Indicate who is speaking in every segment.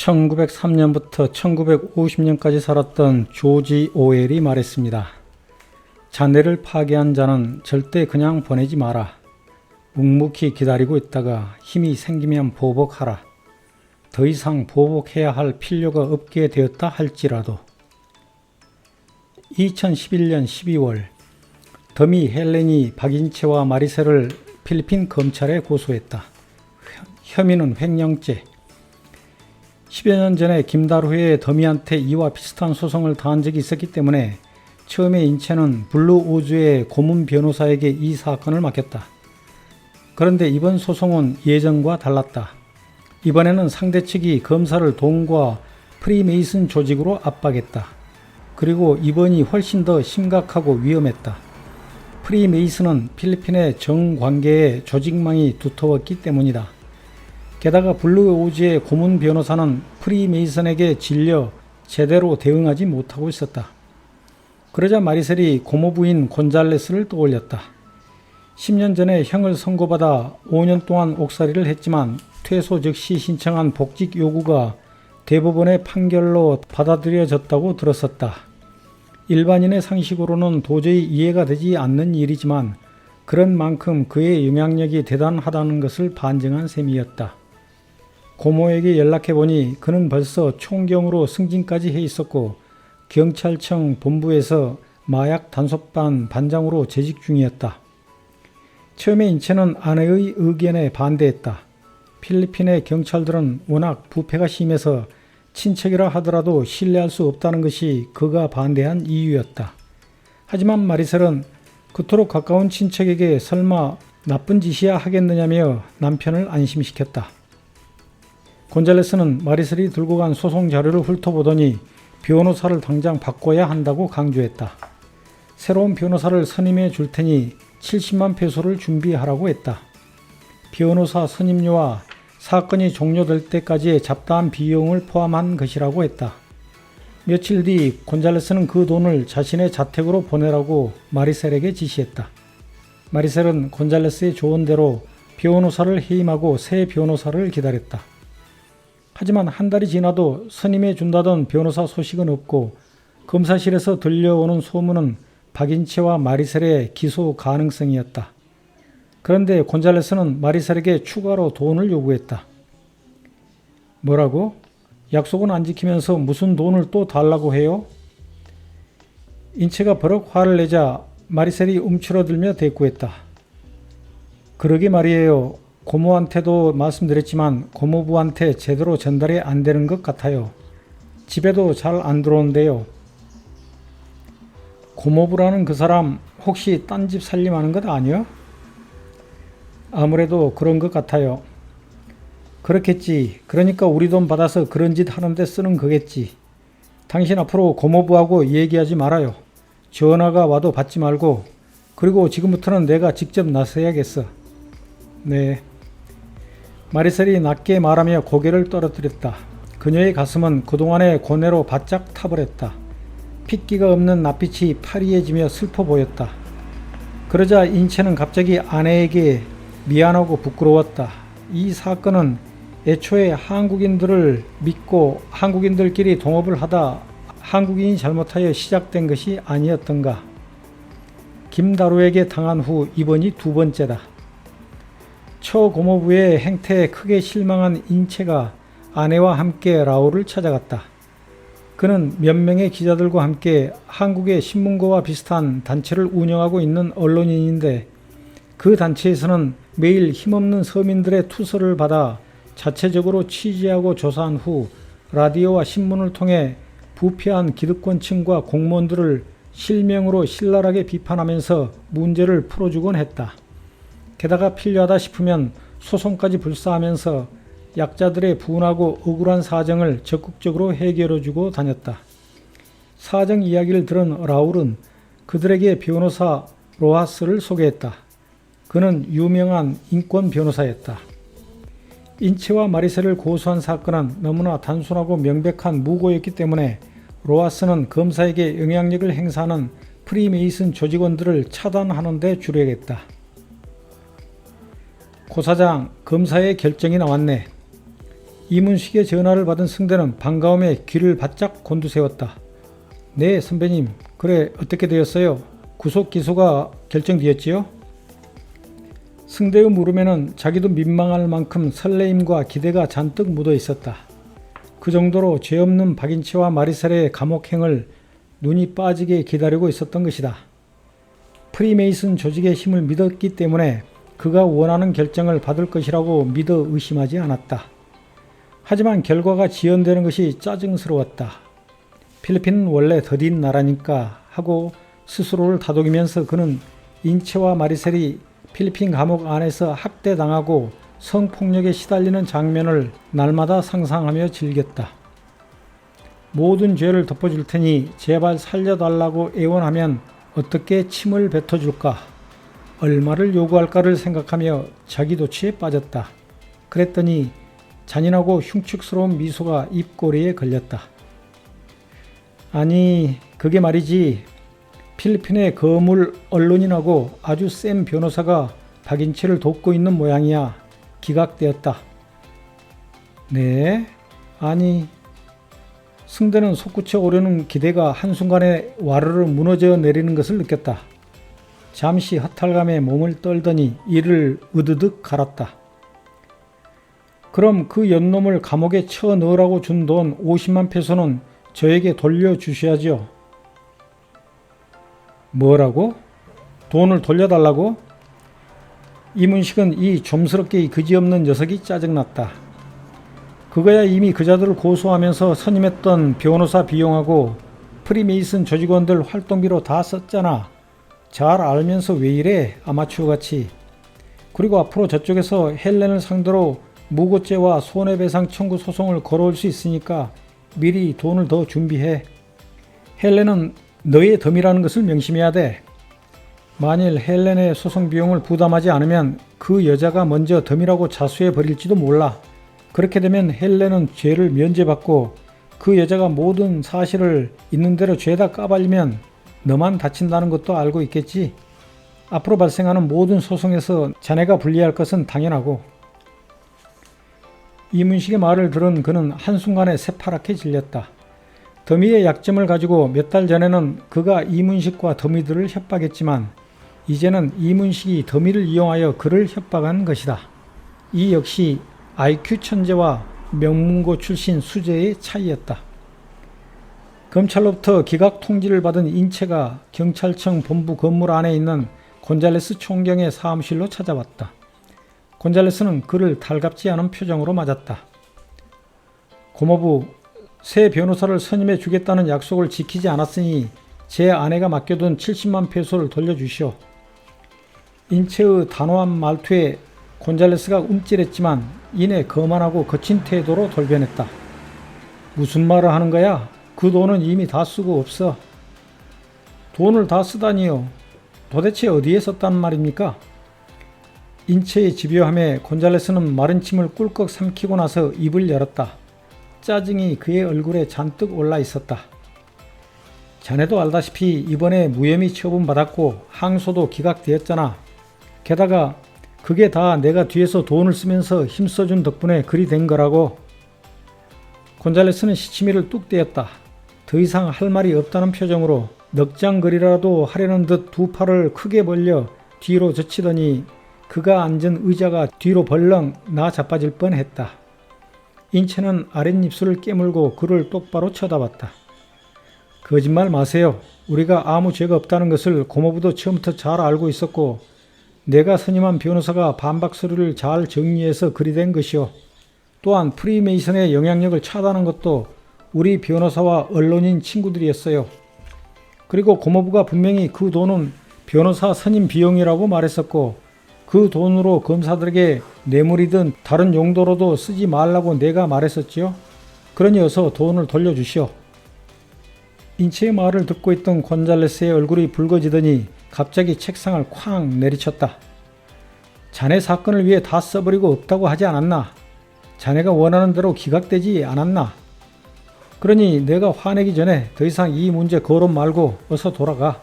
Speaker 1: 1903년부터 1950년까지 살았던 조지 오웰이 말했습니다. 자네를 파괴한 자는 절대 그냥 보내지 마라. 묵묵히 기다리고 있다가 힘이 생기면 보복하라. 더 이상 보복해야 할 필요가 없게 되었다 할지라도. 2011년 12월 더미 헬렌이 박인채와 마리셀을 필리핀 검찰에 고소했다. 혐의는 횡령죄. 10여 년 전에 김다루에 더미한테 이와 비슷한 소송을 당한 적이 있었기 때문에 처음에 인채는 블루오즈의 고문 변호사에게 이 사건을 맡겼다. 그런데 이번 소송은 예전과 달랐다. 이번에는 상대 측이 검사를 돈과 프리메이슨 조직으로 압박했다. 그리고 이번이 훨씬 더 심각하고 위험했다. 프리메이슨은 필리핀의 정관계에 조직망이 두터웠기 때문이다. 게다가 블루오즈의 고문 변호사는 프리메이슨에게 질려 제대로 대응하지 못하고 있었다. 그러자 마리셀이 고모부인 곤잘레스를 떠올렸다. 10년 전에 형을 선고받아 5년 동안 옥살이를 했지만 퇴소 즉시 신청한 복직 요구가 대법원의 판결로 받아들여졌다고 들었었다. 일반인의 상식으로는 도저히 이해가 되지 않는 일이지만 그런 만큼 그의 영향력이 대단하다는 것을 반증한 셈이었다. 고모에게 연락해보니 그는 벌써 총경으로 승진까지 해 있었고 경찰청 본부에서 마약 단속반 반장으로 재직 중이었다. 처음에 인채는 아내의 의견에 반대했다. 필리핀의 경찰들은 워낙 부패가 심해서 친척이라 하더라도 신뢰할 수 없다는 것이 그가 반대한 이유였다. 하지만 마리셀은 그토록 가까운 친척에게 설마 나쁜 짓이야 하겠느냐며 남편을 안심시켰다. 곤잘레스는 마리셀이 들고 간 소송 자료를 훑어보더니 변호사를 당장 바꿔야 한다고 강조했다. 새로운 변호사를 선임해 줄 테니 70만 페소를 준비하라고 했다. 변호사 선임료와 사건이 종료될 때까지의 잡다한 비용을 포함한 것이라고 했다. 며칠 뒤 곤잘레스는 그 돈을 자신의 자택으로 보내라고 마리셀에게 지시했다. 마리셀은 곤잘레스의 조언대로 변호사를 해임하고 새 변호사를 기다렸다. 하지만 한 달이 지나도 선임해 준다던 변호사 소식은 없고 검사실에서 들려오는 소문은 박인채와 마리셀의 기소 가능성이었다. 그런데 곤잘레스는 마리셀에게 추가로 돈을 요구했다. 뭐라고? 약속은 안 지키면서 무슨 돈을 또 달라고 해요? 인채가 버럭 화를 내자 마리셀이 움츠러들며 대꾸했다. 그러게 말이에요. 고모한테도 말씀드렸지만 고모부한테 제대로 전달이 안 되는 것 같아요. 집에도 잘 안 들어오는데요. 고모부라는 그 사람 혹시 딴 집 살림하는 것 아니요? 아무래도 그런 것 같아요. 그렇겠지. 그러니까 우리 돈 받아서 그런 짓 하는데 쓰는 거겠지. 당신 앞으로 고모부하고 얘기하지 말아요. 전화가 와도 받지 말고. 그리고 지금부터는 내가 직접 나서야겠어. 네. 마리셀이 낮게 말하며 고개를 떨어뜨렸다. 그녀의 가슴은 그동안의 고뇌로 바짝 타버렸다. 핏기가 없는 낯빛이 파리해지며 슬퍼 보였다. 그러자 인채는 갑자기 아내에게 미안하고 부끄러웠다. 이 사건은 애초에 한국인들을 믿고 한국인들끼리 동업을 하다 한국인이 잘못하여 시작된 것이 아니었던가. 김다루에게 당한 후 이번이 두 번째다. 처고모부의 행태에 크게 실망한 인채가 아내와 함께 라오를 찾아갔다. 그는 몇 명의 기자들과 함께 한국의 신문고와 비슷한 단체를 운영하고 있는 언론인인데 그 단체에서는 매일 힘없는 서민들의 투서를 받아 자체적으로 취재하고 조사한 후 라디오와 신문을 통해 부패한 기득권층과 공무원들을 실명으로 신랄하게 비판하면서 문제를 풀어주곤 했다. 게다가 필요하다 싶으면 소송까지 불사하면서 약자들의 분하고 억울한 사정을 적극적으로 해결해주고 다녔다. 사정 이야기를 들은 라울은 그들에게 변호사 로하스를 소개했다. 그는 유명한 인권 변호사였다. 인채와 마리셀을 고소한 사건은 너무나 단순하고 명백한 무고였기 때문에 로하스는 검사에게 영향력을 행사하는 프리메이슨 조직원들을 차단하는 데 주력했다. 고사장, 검사의 결정이 나왔네. 이문식의 전화를 받은 승대는 반가움에 귀를 바짝 곤두세웠다. 네, 선배님. 그래, 어떻게 되었어요? 구속 기소가 결정되었지요? 승대의 물음에는 자기도 민망할 만큼 설레임과 기대가 잔뜩 묻어 있었다. 그 정도로 죄 없는 박인채와 마리셀의 감옥행을 눈이 빠지게 기다리고 있었던 것이다. 프리메이슨 조직의 힘을 믿었기 때문에 그가 원하는 결정을 받을 것이라고 믿어 의심하지 않았다. 하지만 결과가 지연되는 것이 짜증스러웠다. 필리핀은 원래 더딘 나라니까 하고 스스로를 다독이면서 그는 인채와 마리셀이 필리핀 감옥 안에서 학대당하고 성폭력에 시달리는 장면을 날마다 상상하며 즐겼다. 모든 죄를 덮어줄 테니 제발 살려달라고 애원하면 어떻게 침을 뱉어줄까? 얼마를 요구할까를 생각하며 자기도취에 빠졌다. 그랬더니 잔인하고 흉측스러운 미소가 입꼬리에 걸렸다. 아니, 그게 말이지. 필리핀의 거물 언론인하고 아주 센 변호사가 박인채를 돕고 있는 모양이야. 기각되었다. 네? 아니. 승대는 솟구쳐 오르는 기대가 한순간에 와르르 무너져 내리는 것을 느꼈다. 잠시 허탈감에 몸을 떨더니 이를 으드득 갈았다. 그럼 그 연놈을 감옥에 쳐 넣으라고 준 돈 50만 페소는 저에게 돌려주셔야죠. 뭐라고? 돈을 돌려달라고? 이문식은 이 좀스럽게 그지없는 녀석이 짜증났다. 그거야 이미 그자들을 고소하면서 선임했던 변호사 비용하고 프리메이슨 조직원들 활동비로 다 썼잖아. 잘 알면서 왜 이래, 아마추어같이. 그리고 앞으로 저쪽에서 헬렌을 상대로 무고죄와 손해배상 청구 소송을 걸어올 수 있으니까 미리 돈을 더 준비해. 헬렌은 너의 덤이라는 것을 명심해야 돼. 만일 헬렌의 소송 비용을 부담하지 않으면 그 여자가 먼저 덤이라고 자수해 버릴지도 몰라. 그렇게 되면 헬렌은 죄를 면제받고 그 여자가 모든 사실을 있는 대로 죄다 까발리면 너만 다친다는 것도 알고 있겠지. 앞으로 발생하는 모든 소송에서 자네가 불리할 것은 당연하고. 이문식의 말을 들은 그는 한순간에 새파랗게 질렸다. 더미의 약점을 가지고 몇 달 전에는 그가 이문식과 더미들을 협박했지만 이제는 이문식이 더미를 이용하여 그를 협박한 것이다. 이 역시 IQ 천재와 명문고 출신 수재의 차이였다. 검찰로부터 기각 통지를 받은 인채가 경찰청 본부 건물 안에 있는 곤잘레스 총경의 사무실로 찾아왔다. 곤잘레스는 그를 달갑지 않은 표정으로 맞았다. 고모부, 새 변호사를 선임해 주겠다는 약속을 지키지 않았으니 제 아내가 맡겨둔 70만 페소를 돌려주시오. 인체의 단호한 말투에 곤잘레스가 움찔했지만 이내 거만하고 거친 태도로 돌변했다. 무슨 말을 하는 거야? 그 돈은 이미 다 쓰고 없어. 돈을 다 쓰다니요. 도대체 어디에 썼단 말입니까? 인체의 집요함에 곤잘레스는 마른 침을 꿀꺽 삼키고 나서 입을 열었다. 짜증이 그의 얼굴에 잔뜩 올라 있었다. 자네도 알다시피 이번에 무혐의 처분받았고 항소도 기각되었잖아. 게다가 그게 다 내가 뒤에서 돈을 쓰면서 힘써준 덕분에 그리 된 거라고. 곤잘레스는 시치미를 뚝 떼었다. 더 이상 할 말이 없다는 표정으로 넉장거리라도 하려는 듯 두 팔을 크게 벌려 뒤로 젖히더니 그가 앉은 의자가 뒤로 벌렁 나자빠질 뻔했다. 인체는 아랫입술을 깨물고 그를 똑바로 쳐다봤다. 거짓말 마세요. 우리가 아무 죄가 없다는 것을 고모부도 처음부터 잘 알고 있었고 내가 선임한 변호사가 반박 서류를 잘 정리해서 그리 된 것이오. 또한 프리메이슨의 영향력을 차단한 것도 우리 변호사와 언론인 친구들이었어요. 그리고 고모부가 분명히 그 돈은 변호사 선임 비용이라고 말했었고 그 돈으로 검사들에게 뇌물이든 다른 용도로도 쓰지 말라고 내가 말했었지요. 그러니 어서 돈을 돌려주시오. 인체의 말을 듣고 있던 곤잘레스의 얼굴이 붉어지더니 갑자기 책상을 쾅 내리쳤다. 자네 사건을 위해 다 써버리고 없다고 하지 않았나? 자네가 원하는 대로 기각되지 않았나? 그러니 내가 화내기 전에 더 이상 이 문제 거론 말고 어서 돌아가.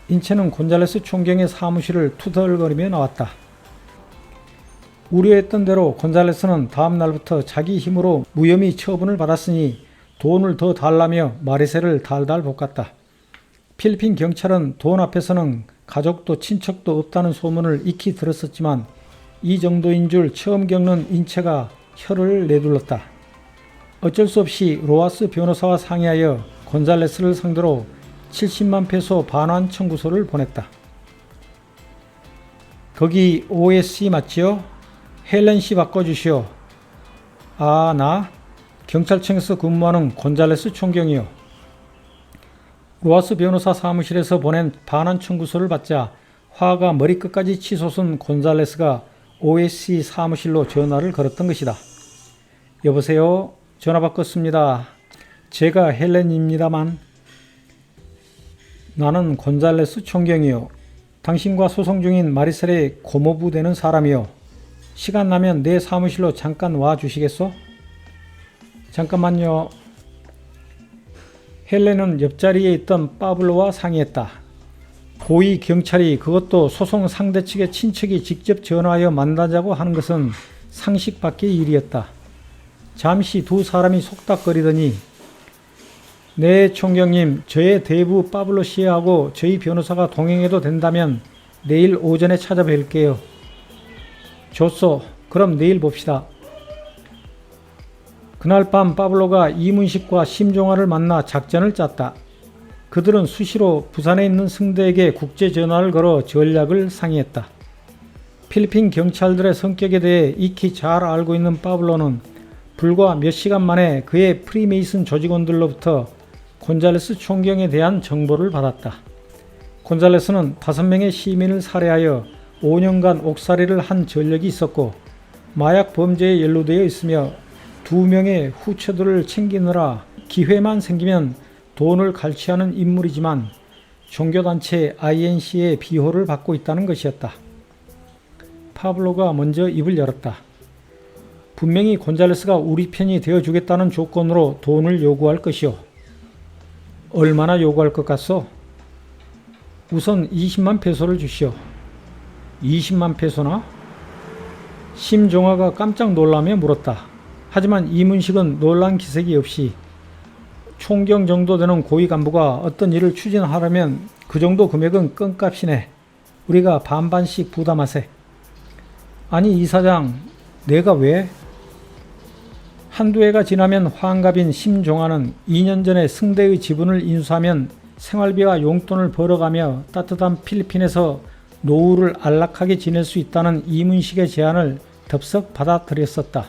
Speaker 1: 인체는 곤잘레스 총경의 사무실을 투덜거리며 나왔다. 우려했던 대로 곤잘레스는 다음 날부터 자기 힘으로 무혐의 처분을 받았으니 돈을 더 달라며 마리세를 달달 볶았다. 필리핀 경찰은 돈 앞에서는 가족도 친척도 없다는 소문을 익히 들었었지만 이 정도인 줄 처음 겪는 인체가 혀를 내둘렀다. 어쩔 수 없이 로하스 변호사와 상의하여 곤잘레스를 상대로 70만 페소 반환 청구서를 보냈다. 거기 OSC 맞지요? 헬렌 씨 바꿔주시오. 아, 나? 경찰청에서 근무하는 곤잘레스 총경이요. 로하스 변호사 사무실에서 보낸 반환 청구서를 받자 화가 머리끝까지 치솟은 곤잘레스가 OSC 사무실로 전화를 걸었던 것이다. 여보세요? 전화 바꿨습니다. 제가 헬렌입니다만. 나는 곤잘레스 총경이요. 당신과 소송 중인 마리셀의 고모부 되는 사람이요. 시간 나면 내 사무실로 잠깐 와 주시겠소? 잠깐만요. 헬렌은 옆자리에 있던 파블로와 상의했다. 고위 경찰이 그것도 소송 상대 측의 친척이 직접 전화하여 만나자고 하는 것은 상식 밖의 일이었다. 잠시 두 사람이 속닥거리더니 네 총경님, 저의 대부 파블로 씨하고 저희 변호사가 동행해도 된다면 내일 오전에 찾아뵐게요. 좋소. 그럼 내일 봅시다. 그날 밤 파블로가 이문식과 심종화를 만나 작전을 짰다. 그들은 수시로 부산에 있는 승대에게 국제전화를 걸어 전략을 상의했다. 필리핀 경찰들의 성격에 대해 익히 잘 알고 있는 파블로는 불과 몇 시간 만에 그의 프리메이슨 조직원들로부터 곤잘레스 총경에 대한 정보를 받았다. 곤잘레스는 5명의 시민을 살해하여 5년간 옥살이를 한 전력이 있었고 마약 범죄에 연루되어 있으며 2명의 후처들을 챙기느라 기회만 생기면 돈을 갈취하는 인물이지만 종교단체 INC의 비호를 받고 있다는 것이었다. 파블로가 먼저 입을 열었다. 분명히 곤잘레스가 우리 편이 되어주겠다는 조건으로 돈을 요구할 것이오. 얼마나 요구할 것 같소? 우선 20만 페소를 주시오. 20만 페소나? 심종화가 깜짝 놀라며 물었다. 하지만 이문식은 놀란 기색이 없이 총경 정도 되는 고위 간부가 어떤 일을 추진하려면 그 정도 금액은 껌값이네. 우리가 반반씩 부담하세. 아니 이사장, 내가 왜? 한두 해가 지나면 환갑인 심종화는 2년 전에 승대의 지분을 인수하면 생활비와 용돈을 벌어가며 따뜻한 필리핀에서 노후를 안락하게 지낼 수 있다는 이문식의 제안을 덥석 받아들였었다.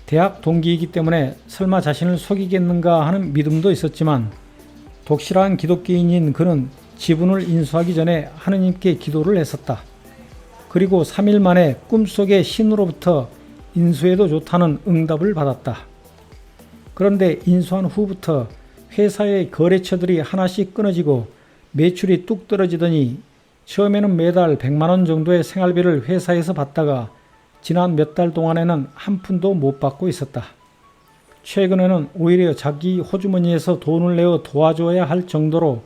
Speaker 1: 대학 동기이기 때문에 설마 자신을 속이겠는가 하는 믿음도 있었지만 독실한 기독교인인 그는 지분을 인수하기 전에 하느님께 기도를 했었다. 그리고 3일 만에 꿈속의 신으로부터 인수해도 좋다는 응답을 받았다. 그런데 인수한 후부터 회사의 거래처들이 하나씩 끊어지고 매출이 뚝 떨어지더니 처음에는 매달 100만원 정도의 생활비를 회사에서 받다가 지난 몇 달 동안에는 한 푼도 못 받고 있었다. 최근에는 오히려 자기 호주머니에서 돈을 내어 도와줘야 할 정도로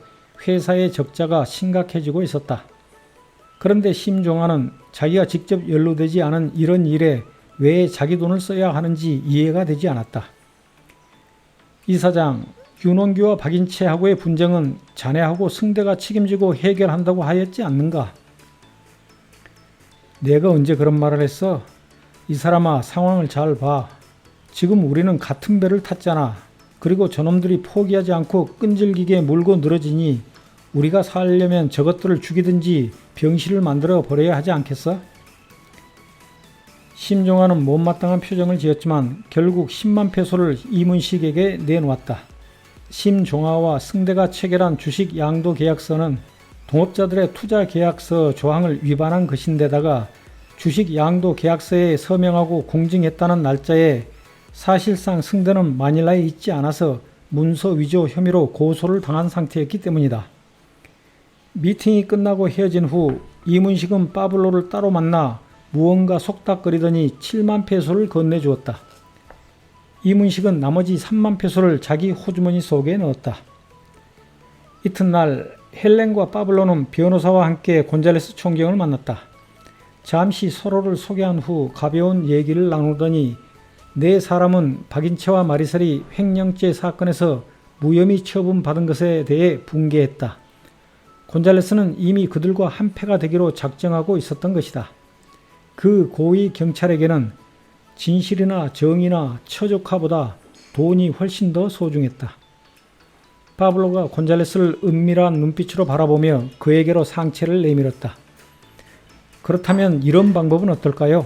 Speaker 1: 회사의 적자가 심각해지고 있었다. 그런데 심종화는 자기가 직접 연루되지 않은 이런 일에 왜 자기 돈을 써야 하는지 이해가 되지 않았다. 이사장, 윤원규와 박인채하고의 분쟁은 자네하고 승대가 책임지고 해결한다고 하였지 않는가? 내가 언제 그런 말을 했어? 이 사람아, 상황을 잘 봐. 지금 우리는 같은 배를 탔잖아. 그리고 저놈들이 포기하지 않고 끈질기게 물고 늘어지니 우리가 살려면 저것들을 죽이든지 병실을 만들어 버려야 하지 않겠어? 심종화는 못마땅한 표정을 지었지만 결국 10만 페소를 이문식에게 내놓았다. 심종화와 승대가 체결한 주식 양도 계약서는 동업자들의 투자 계약서 조항을 위반한 것인데다가 주식 양도 계약서에 서명하고 공증했다는 날짜에 사실상 승대는 마닐라에 있지 않아서 문서 위조 혐의로 고소를 당한 상태였기 때문이다. 미팅이 끝나고 헤어진 후 이문식은 파블로를 따로 만나 무언가 속닥거리더니 7만 페소를 건네주었다. 이문식은 나머지 3만 페소를 자기 호주머니 속에 넣었다. 이튿날 헬렌과 파블로는 변호사와 함께 곤잘레스 총경을 만났다. 잠시 서로를 소개한 후 가벼운 얘기를 나누더니 네 사람은 박인채와 마리셀이 횡령죄 사건에서 무혐의 처분받은 것에 대해 분개했다. 곤잘레스는 이미 그들과 한패가 되기로 작정하고 있었던 것이다. 그 고위 경찰에게는 진실이나 정의나 처조카보다 돈이 훨씬 더 소중했다. 파블로가 곤잘레스를 은밀한 눈빛으로 바라보며 그에게로 상체를 내밀었다. 그렇다면 이런 방법은 어떨까요?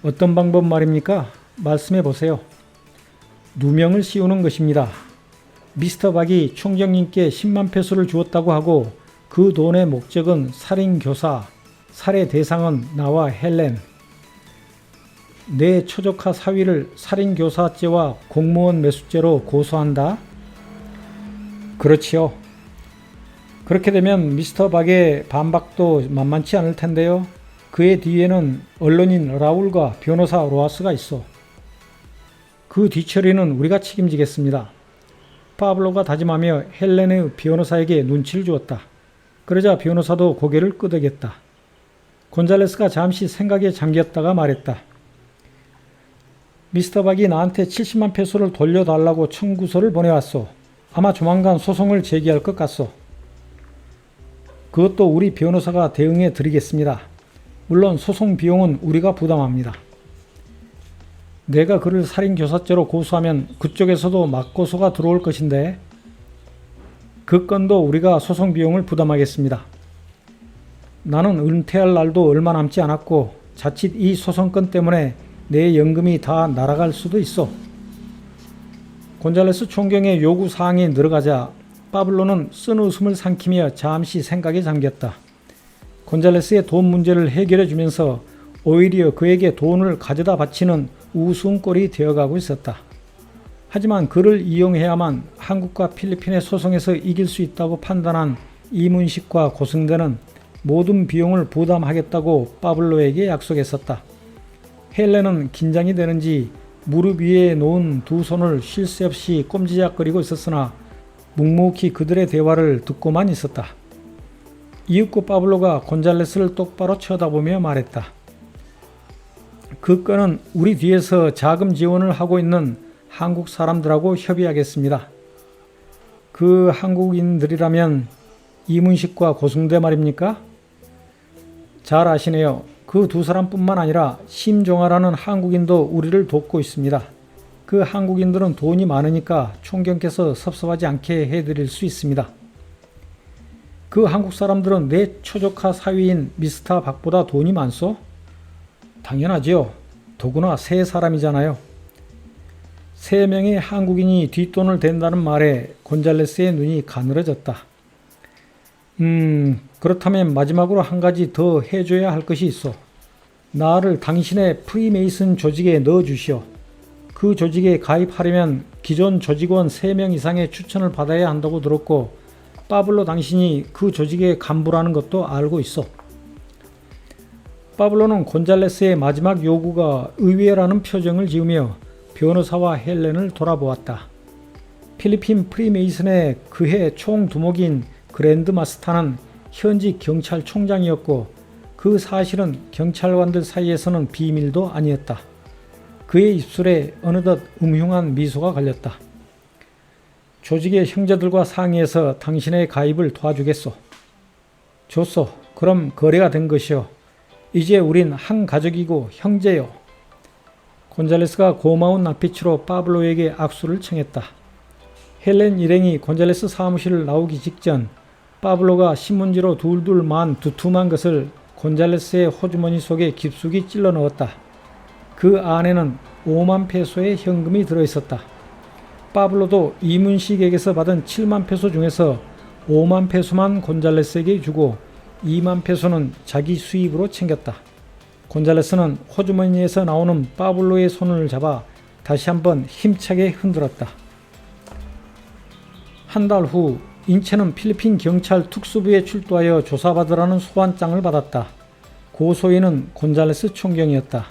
Speaker 1: 어떤 방법 말입니까? 말씀해 보세요. 누명을 씌우는 것입니다. 미스터 박이 총장님께 10만 페소를 주었다고 하고 그 돈의 목적은 살인교사, 살해 대상은 나와 헬렌. 내 처조카 사위를 살인교사죄와 공무원 매수죄로 고소한다? 그렇지요. 그렇게 되면 미스터 박의 반박도 만만치 않을 텐데요. 그의 뒤에는 언론인 라울과 변호사 로하스가 있어. 그 뒤처리는 우리가 책임지겠습니다. 파블로가 다짐하며 헬렌의 변호사에게 눈치를 주었다. 그러자 변호사도 고개를 끄덕였다. 곤잘레스가 잠시 생각에 잠겼다가 말했다. 미스터 박이 나한테 70만 페소를 돌려달라고 청구서를 보내왔소. 아마 조만간 소송을 제기할 것 같소. 그것도 우리 변호사가 대응해 드리겠습니다. 물론 소송 비용은 우리가 부담합니다. 내가 그를 살인교사죄로 고소하면 그쪽에서도 맞고소가 들어올 것인데 그 건도 우리가 소송 비용을 부담하겠습니다. 나는 은퇴할 날도 얼마 남지 않았고 자칫 이 소송건 때문에 내 연금이 다 날아갈 수도 있어. 곤잘레스 총경의 요구사항이 늘어가자 파블로는 쓴 웃음을 삼키며 잠시 생각에 잠겼다. 곤잘레스의 돈 문제를 해결해 주면서 오히려 그에게 돈을 가져다 바치는 우스운꼴이 되어가고 있었다. 하지만 그를 이용해야만 한국과 필리핀의 소송에서 이길 수 있다고 판단한 이문식과 고승대는 모든 비용을 부담하겠다고 파블로에게 약속했었다. 헬렌은 긴장이 되는지 무릎 위에 놓은 두 손을 쉴 새 없이 꼼지락거리고 있었으나 묵묵히 그들의 대화를 듣고만 있었다. 이윽고 파블로가 곤잘레스를 똑바로 쳐다보며 말했다. 그 건은 우리 뒤에서 자금 지원을 하고 있는 한국 사람들하고 협의하겠습니다. 그 한국인들이라면 이문식과 고승대 말입니까? 잘 아시네요. 그 두 사람뿐만 아니라 심종아라는 한국인도 우리를 돕고 있습니다. 그 한국인들은 돈이 많으니까 총경께서 섭섭하지 않게 해드릴 수 있습니다. 그 한국 사람들은 내 처조카 사위인 미스터 박보다 돈이 많소? 당연하지요. 더구나 세 사람이잖아요. 3명의 한국인이 뒷돈을 댄다는 말에 곤잘레스의 눈이 가늘어졌다. 그렇다면 마지막으로 한 가지 더 해줘야 할 것이 있어. 나를 당신의 프리메이슨 조직에 넣어주시오. 그 조직에 가입하려면 기존 조직원 3명 이상의 추천을 받아야 한다고 들었고 파블로 당신이 그 조직의 간부라는 것도 알고 있어. 파블로는 곤잘레스의 마지막 요구가 의외라는 표정을 지으며 변호사와 헬렌을 돌아보았다. 필리핀 프리메이슨의 그해 총두목인 그랜드 마스타는 현지 경찰총장이었고 그 사실은 경찰관들 사이에서는 비밀도 아니었다. 그의 입술에 어느덧 음흉한 미소가 걸렸다. 조직의 형제들과 상의해서 당신의 가입을 도와주겠소. 좋소. 그럼 거래가 된 것이오. 이제 우린 한 가족이고 형제요. 곤잘레스가 고마운 낯빛으로 파블로에게 악수를 청했다. 헬렌 일행이 곤잘레스 사무실을 나오기 직전 파블로가 신문지로 둘둘 만 두툼한 것을 곤잘레스의 호주머니 속에 깊숙이 찔러 넣었다. 그 안에는 5만 페소의 현금이 들어있었다. 파블로도 이문식에게서 받은 7만 페소 중에서 5만 페소만 곤잘레스에게 주고 2만 페소는 자기 수입으로 챙겼다. 곤잘레스는 호주머니에서 나오는 파블로의 손을 잡아 다시 한번 힘차게 흔들었다. 한 달 후 인체는 필리핀 경찰 특수부에 출두하여 조사받으라는 소환장을 받았다. 고소인은 곤잘레스 총경이었다.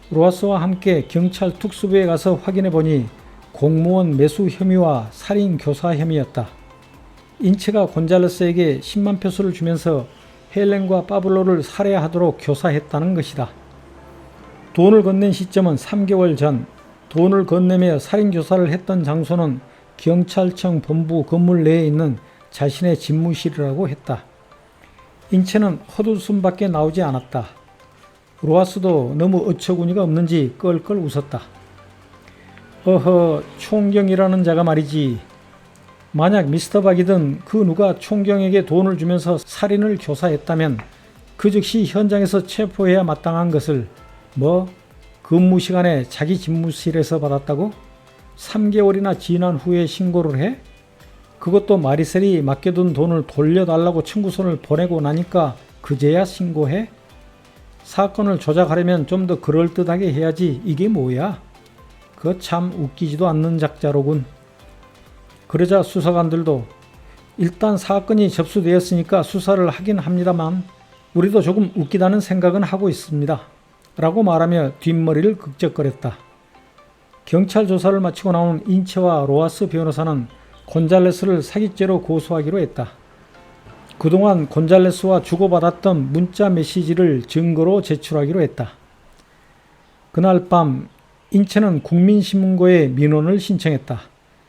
Speaker 1: 로하스와 함께 경찰 특수부에 가서 확인해보니 공무원 매수 혐의와 살인 교사 혐의였다. 인체가 곤잘레스에게 10만 페소를 주면서 헬렌과 파블로를 살해하도록 교사했다는 것이다. 돈을 건넨 시점은 3개월 전, 돈을 건네며 살인교사를 했던 장소는 경찰청 본부 건물 내에 있는 자신의 집무실이라고 했다. 인체는 헛웃음밖에 나오지 않았다. 로하스도 너무 어처구니가 없는지 껄껄 웃었다. 어허, 총경이라는 자가 말이지. 만약 미스터 박이든 그 누가 총경에게 돈을 주면서 살인을 교사했다면 그 즉시 현장에서 체포해야 마땅한 것을 근무 시간에 자기 집무실에서 받았다고? 3개월이나 지난 후에 신고를 해? 그것도 마리셀이 맡겨둔 돈을 돌려달라고 청구서를 보내고 나니까 그제야 신고해? 사건을 조작하려면 좀 더 그럴듯하게 해야지. 이게 뭐야? 그거 참 웃기지도 않는 작자로군. 그러자 수사관들도 일단 사건이 접수되었으니까 수사를 하긴 합니다만 우리도 조금 웃기다는 생각은 하고 있습니다. 라고 말하며 뒷머리를 극적거렸다. 경찰 조사를 마치고 나온 인체와 로하스 변호사는 곤잘레스를 사기죄로 고소하기로 했다. 그동안 곤잘레스와 주고받았던 문자 메시지를 증거로 제출하기로 했다. 그날 밤 인체는 국민신문고에 민원을 신청했다.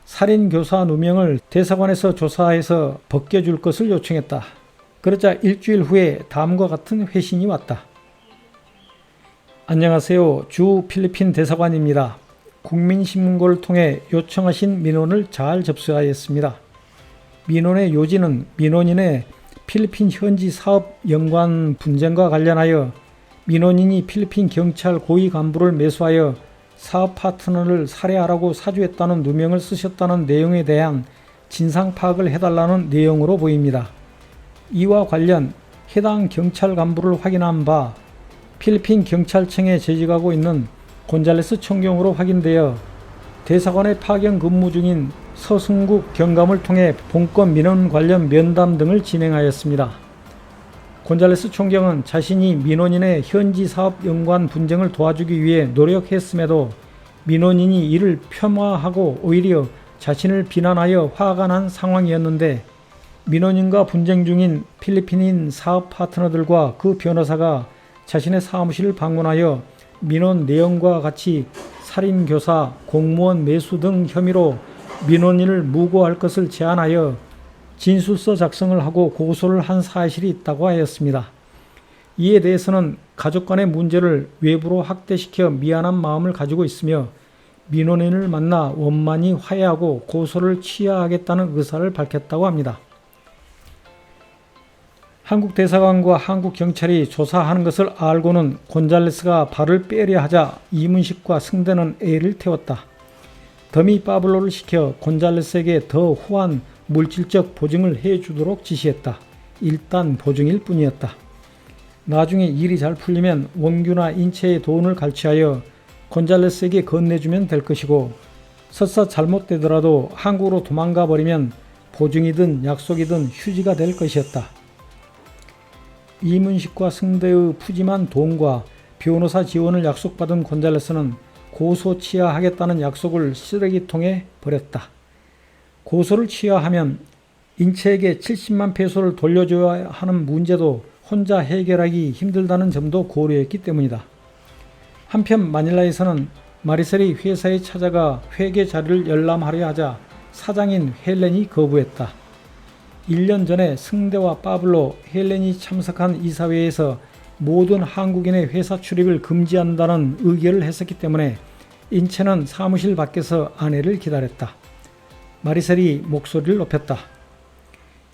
Speaker 1: 살인교사 누명을 대사관에서 조사해서 벗겨줄 것을 요청했다. 그러자 일주일 후에 다음과 같은 회신이 왔다. 안녕하세요. 주 필리핀 대사관입니다. 국민신문고를 통해 요청하신 민원을 잘 접수하였습니다. 민원의 요지는 민원인의 필리핀 현지 사업 연관 분쟁과 관련하여 민원인이 필리핀 경찰 고위 간부를 매수하여 사업 파트너를 살해하라고 사주했다는 누명을 쓰셨다는 내용에 대한 진상 파악을 해달라는 내용으로 보입니다. 이와 관련 해당 경찰 간부를 확인한 바 필리핀 경찰청에 재직하고 있는 곤잘레스 총경으로 확인되어 대사관에 파견 근무 중인 서승국 경감을 통해 본건 민원 관련 면담 등을 진행하였습니다. 곤잘레스 총경은 자신이 민원인의 현지 사업 연관 분쟁을 도와주기 위해 노력했음에도 민원인이 이를 폄하하고 오히려 자신을 비난하여 화가 난 상황이었는데 민원인과 분쟁 중인 필리핀인 사업 파트너들과 그 변호사가 자신의 사무실을 방문하여 민원 내용과 같이 살인교사, 공무원 매수 등 혐의로 민원인을 무고할 것을 제안하여 진술서 작성을 하고 고소를 한 사실이 있다고 하였습니다. 이에 대해서는 가족 간의 문제를 외부로 확대시켜 미안한 마음을 가지고 있으며 민원인을 만나 원만히 화해하고 고소를 취하하겠다는 의사를 밝혔다고 합니다. 한국 대사관과 한국 경찰이 조사하는 것을 알고는 곤잘레스가 발을 빼려 하자 이문식과 승대는 애를 태웠다. 더미 파블로를 시켜 곤잘레스에게 더 후한 물질적 보증을 해주도록 지시했다. 일단 보증일 뿐이었다. 나중에 일이 잘 풀리면 원규나 인체의 돈을 갈취하여 곤잘레스에게 건네주면 될 것이고 설사 잘못되더라도 한국으로 도망가 버리면 보증이든 약속이든 휴지가 될 것이었다. 이문식과 승대의 푸짐한 돈과 변호사 지원을 약속받은 곤잘레스는 고소 취하하겠다는 약속을 쓰레기통에 버렸다. 고소를 취하하면 인체에게 70만 페소를 돌려줘야 하는 문제도 혼자 해결하기 힘들다는 점도 고려했기 때문이다. 한편 마닐라에서는 마리셀이 회사에 찾아가 회계 자료를 열람하려 하자 사장인 헬렌이 거부했다. 1년 전에 승대와 파블로, 헬렌이 참석한 이사회에서 모든 한국인의 회사 출입을 금지한다는 의결을 했었기 때문에 인체는 사무실 밖에서 아내를 기다렸다. 마리셀이 목소리를 높였다.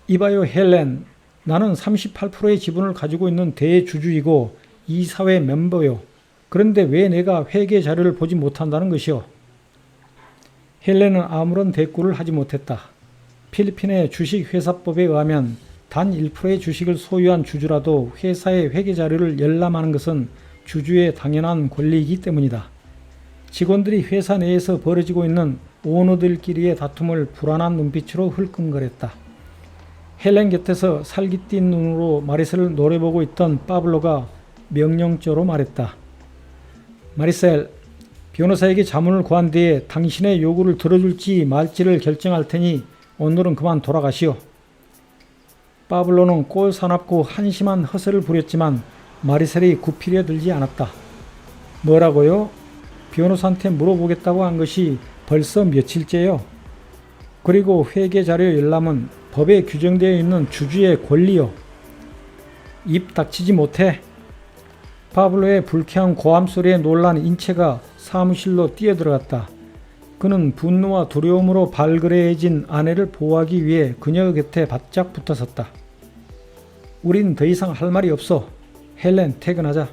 Speaker 1: 이봐요 헬렌, 나는 38%의 지분을 가지고 있는 대주주이고 이사회 멤버요. 그런데 왜 내가 회계 자료를 보지 못한다는 것이오? 헬렌은 아무런 대꾸를 하지 못했다. 필리핀의 주식회사법에 의하면 단 1%의 주식을 소유한 주주라도 회사의 회계 자료를 열람하는 것은 주주의 당연한 권리이기 때문이다. 직원들이 회사 내에서 벌어지고 있는 오너들끼리의 다툼을 불안한 눈빛으로 흘끔거렸다. 헬렌 곁에서 살깃띤 눈으로 마리셀을 노려보고 있던 파블로가 명령조로 말했다. 마리셀, 변호사에게 자문을 구한 뒤에 당신의 요구를 들어줄지 말지를 결정할 테니 오늘은 그만 돌아가시오. 파블로는 꼴사납고 한심한 허세를 부렸지만 마리셀이 굽히려 들지 않았다. 뭐라고요? 변호사한테 물어보겠다고 한 것이 벌써 며칠째요. 그리고 회계자료 열람은 법에 규정되어 있는 주주의 권리요. 입 닥치지 못해. 파블로의 불쾌한 고함 소리에 놀란 인체가 사무실로 뛰어들어갔다. 그는 분노와 두려움으로 발그레해진 아내를 보호하기 위해 그녀 곁에 바짝 붙어섰다. 우린 더 이상 할 말이 없어. 헬렌, 퇴근하자.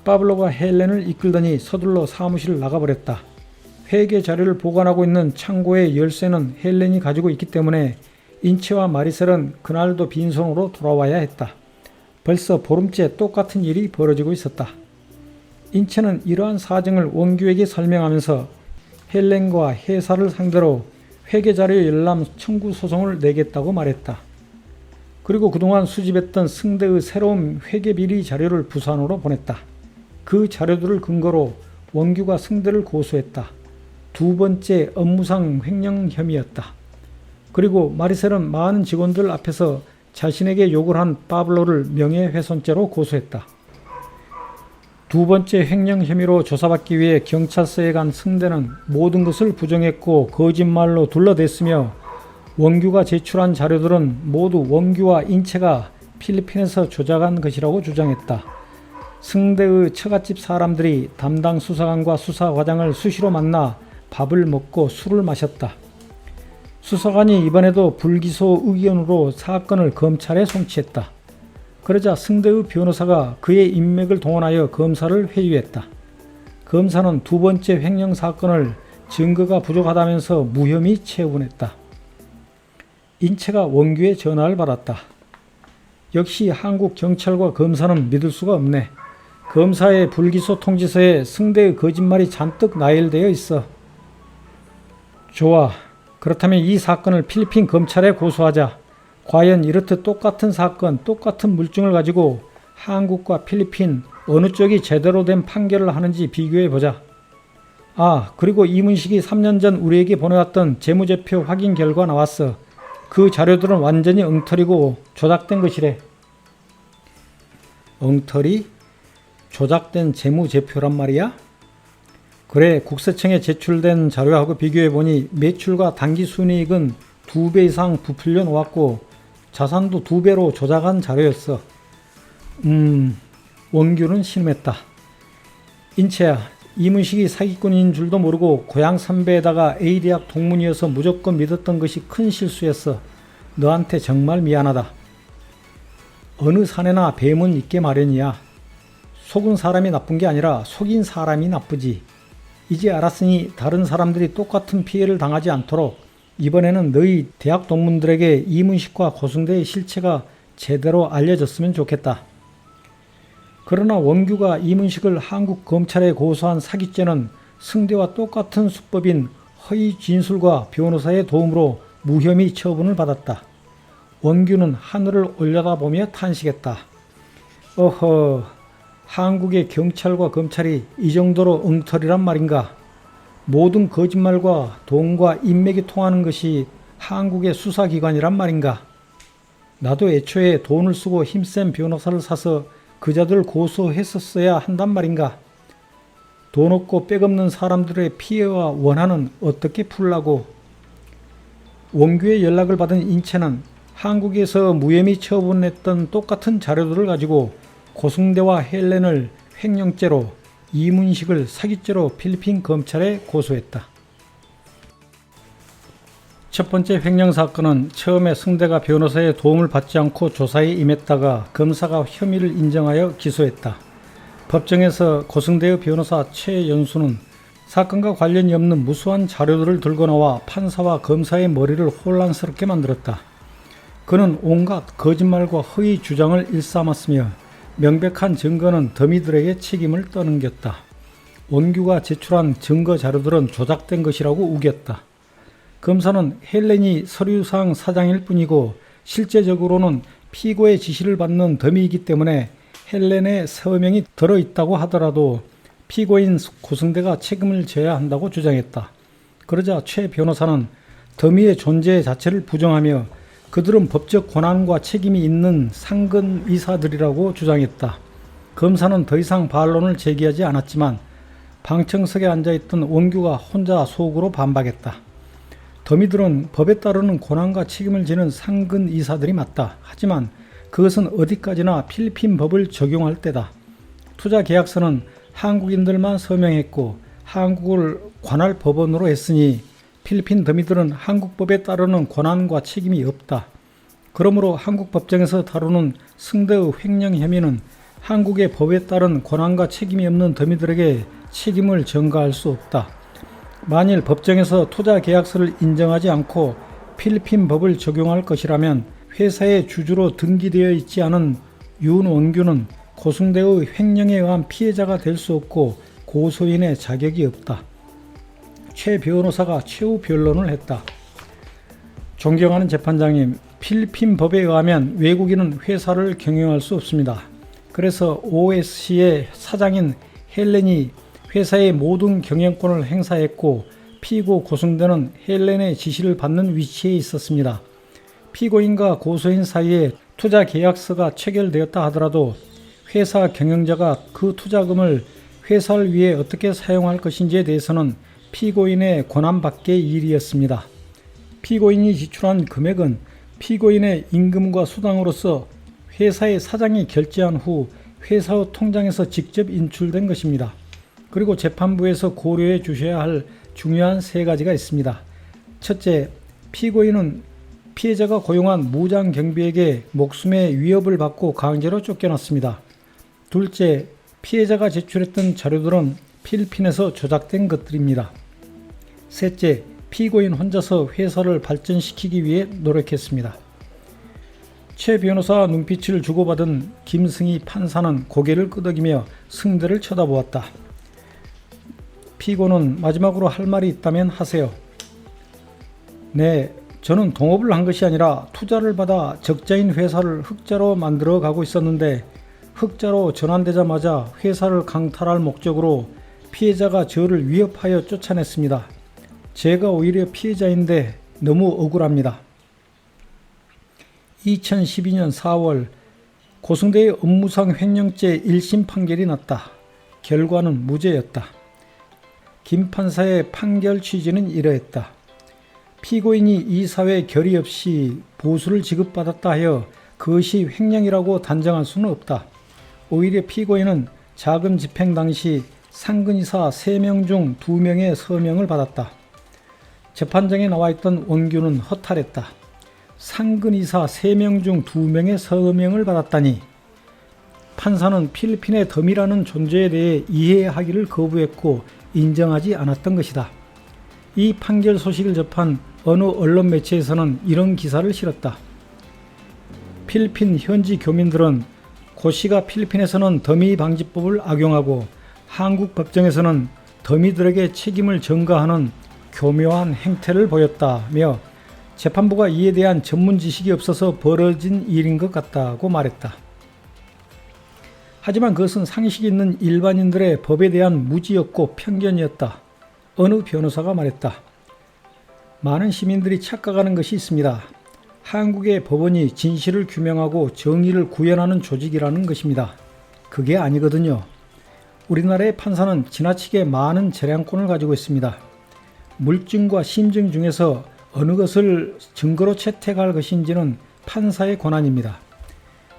Speaker 1: 파블로가 헬렌을 이끌더니 서둘러 사무실을 나가버렸다. 회계 자료를 보관하고 있는 창고의 열쇠는 헬렌이 가지고 있기 때문에 인체와 마리셀은 그날도 빈손으로 돌아와야 했다. 벌써 보름째 똑같은 일이 벌어지고 있었다. 인체는 이러한 사정을 원규에게 설명하면서 헬렌과 회사를 상대로 회계자료 열람 청구 소송을 내겠다고 말했다. 그리고 그동안 수집했던 승대의 새로운 회계비리 자료를 부산으로 보냈다. 그 자료들을 근거로 원규가 승대를 고소했다. 두 번째 업무상 횡령 혐의였다. 그리고 마리셀은 많은 직원들 앞에서 자신에게 욕을 한 파블로를 명예훼손죄로 고소했다. 두 번째 횡령 혐의로 조사받기 위해 경찰서에 간 승대는 모든 것을 부정했고 거짓말로 둘러댔으며 원규가 제출한 자료들은 모두 원규와 인체가 필리핀에서 조작한 것이라고 주장했다. 승대의 처갓집 사람들이 담당 수사관과 수사과장을 수시로 만나 밥을 먹고 술을 마셨다. 수사관이 이번에도 불기소 의견으로 사건을 검찰에 송치했다. 그러자 승대의 변호사가 그의 인맥을 동원하여 검사를 회유했다. 검사는 두 번째 횡령 사건을 증거가 부족하다면서 무혐의 처분했다. 인체가 원규의 전화를 받았다. 역시 한국 경찰과 검사는 믿을 수가 없네. 검사의 불기소 통지서에 승대의 거짓말이 잔뜩 나열되어 있어. 좋아. 그렇다면 이 사건을 필리핀 검찰에 고소하자. 과연 이렇듯 똑같은 사건, 똑같은 물증을 가지고 한국과 필리핀 어느 쪽이 제대로 된 판결을 하는지 비교해보자. 아, 그리고 이문식이 3년 전 우리에게 보내왔던 재무제표 확인 결과 나왔어. 그 자료들은 완전히 엉터리고 조작된 것이래. 엉터리? 조작된 재무제표란 말이야? 그래, 국세청에 제출된 자료하고 비교해보니 매출과 당기순이익은 2배 이상 부풀려 놓았고 자산도 2배로 조작한 자료였어. 원규는 신음했다. 인체야, 이문식이 사기꾼인 줄도 모르고 고향 선배에다가 A대학 동문이어서 무조건 믿었던 것이 큰 실수였어. 너한테 정말 미안하다. 어느 사내나 뱀은 있게 마련이야. 속은 사람이 나쁜 게 아니라 속인 사람이 나쁘지. 이제 알았으니 다른 사람들이 똑같은 피해를 당하지 않도록 이번에는 너희 대학 동문들에게 이문식과 고승대의 실체가 제대로 알려졌으면 좋겠다. 그러나 원규가 이문식을 한국 검찰에 고소한 사기죄는 승대와 똑같은 수법인 허위 진술과 변호사의 도움으로 무혐의 처분을 받았다. 원규는 하늘을 올려다보며 탄식했다. 어허, 한국의 경찰과 검찰이 이 정도로 엉터리란 말인가? 모든 거짓말과 돈과 인맥이 통하는 것이 한국의 수사기관이란 말인가? 나도 애초에 돈을 쓰고 힘센 변호사를 사서 그자들 고소했었어야 한단 말인가? 돈 없고 빽 없는 사람들의 피해와 원한은 어떻게 풀라고? 원규의 연락을 받은 인체는 한국에서 무혐의 처분했던 똑같은 자료들을 가지고 고승대와 헬렌을 횡령죄로, 이문식을 사기죄로 필리핀 검찰에 고소했다. 첫 번째 횡령 사건은 처음에 승대가 변호사의 도움을 받지 않고 조사에 임했다가 검사가 혐의를 인정하여 기소했다. 법정에서 고승대의 변호사 최연수는 사건과 관련이 없는 무수한 자료들을 들고 나와 판사와 검사의 머리를 혼란스럽게 만들었다. 그는 온갖 거짓말과 허위 주장을 일삼았으며 명백한 증거는 더미들에게 책임을 떠넘겼다. 원규가 제출한 증거 자료들은 조작된 것이라고 우겼다. 검사는 헬렌이 서류상 사장일 뿐이고 실제적으로는 피고의 지시를 받는 더미이기 때문에 헬렌의 서명이 들어있다고 하더라도 피고인 고승대가 책임을 져야 한다고 주장했다. 그러자 최 변호사는 더미의 존재 자체를 부정하며 그들은 법적 권한과 책임이 있는 상근 이사들이라고 주장했다. 검사는 더 이상 반론을 제기하지 않았지만 방청석에 앉아있던 원규가 혼자 속으로 반박했다. 더미들은 법에 따르는 권한과 책임을 지는 상근 이사들이 맞다. 하지만 그것은 어디까지나 필리핀 법을 적용할 때다. 투자 계약서는 한국인들만 서명했고 한국을 관할 법원으로 했으니 필리핀 더미들은 한국법에 따르는 권한과 책임이 없다. 그러므로 한국 법정에서 다루는 승대의 횡령 혐의는 한국의 법에 따른 권한과 책임이 없는 더미들에게 책임을 전가할 수 없다. 만일 법정에서 투자 계약서를 인정하지 않고 필리핀 법을 적용할 것이라면 회사의 주주로 등기되어 있지 않은 윤원규는 고승대의 횡령에 의한 피해자가 될 수 없고 고소인의 자격이 없다. 최 변호사가 최후 변론을 했다. 존경하는 재판장님, 필리핀 법에 의하면 외국인은 회사를 경영할 수 없습니다. 그래서 OSC의 사장인 헬렌이 회사의 모든 경영권을 행사했고 피고 고승대는 헬렌의 지시를 받는 위치에 있었습니다. 피고인과 고소인 사이에 투자 계약서가 체결되었다 하더라도 회사 경영자가 그 투자금을 회사를 위해 어떻게 사용할 것인지에 대해서는 피고인의 권한 밖의 일이었습니다. 피고인이 지출한 금액은 피고인의 임금과 수당으로서 회사의 사장이 결제한 후 회사의 통장에서 직접 인출된 것입니다. 그리고 재판부에서 고려해 주셔야 할 중요한 세 가지가 있습니다. 첫째, 피고인은 피해자가 고용한 무장 경비에게 목숨의 위협을 받고 강제로 쫓겨났습니다. 둘째, 피해자가 제출했던 자료들은 필리핀에서 조작된 것들입니다. 셋째, 피고인 혼자서 회사를 발전시키기 위해 노력했습니다. 최 변호사와 눈빛을 주고받은 김승희 판사는 고개를 끄덕이며 승대를 쳐다보았다. 피고는 마지막으로 할 말이 있다면 하세요. 네, 저는 동업을 한 것이 아니라 투자를 받아 적자인 회사를 흑자로 만들어 가고 있었는데 흑자로 전환되자마자 회사를 강탈할 목적으로 피해자가 저를 위협하여 쫓아냈습니다. 제가 오히려 피해자인데 너무 억울합니다. 2012년 4월 고승대의 업무상 횡령죄 1심 판결이 났다. 결과는 무죄였다. 김 판사의 판결 취지는 이러했다. 피고인이 이 사회에 결의 없이 보수를 지급받았다 하여 그것이 횡령이라고 단정할 수는 없다. 오히려 피고인은 자금 집행 당시 상근이사 3명 중 2명의 서명을 받았다. 재판장에 나와있던 원규는 허탈했다. 상근이사 3명 중 2명의 서명을 받았다니. 판사는 필리핀의 덤이라는 존재에 대해 이해하기를 거부했고 인정하지 않았던 것이다. 이 판결 소식을 접한 어느 언론 매체에서는 이런 기사를 실었다. 필리핀 현지 교민들은 고 씨가 필리핀에서는 더미 방지법을 악용하고 한국 법정에서는 더미들에게 책임을 전가하는 교묘한 행태를 보였다며 재판부가 이에 대한 전문 지식이 없어서 벌어진 일인 것 같다고 말했다. 하지만 그것은 상식이 있는 일반인들의 법에 대한 무지였고 편견이었다. 어느 변호사가 말했다. 많은 시민들이 착각하는 것이 있습니다. 한국의 법원이 진실을 규명하고 정의를 구현하는 조직이라는 것입니다. 그게 아니거든요. 우리나라의 판사는 지나치게 많은 재량권을 가지고 있습니다. 물증과 심증 중에서 어느 것을 증거로 채택할 것인지는 판사의 권한입니다.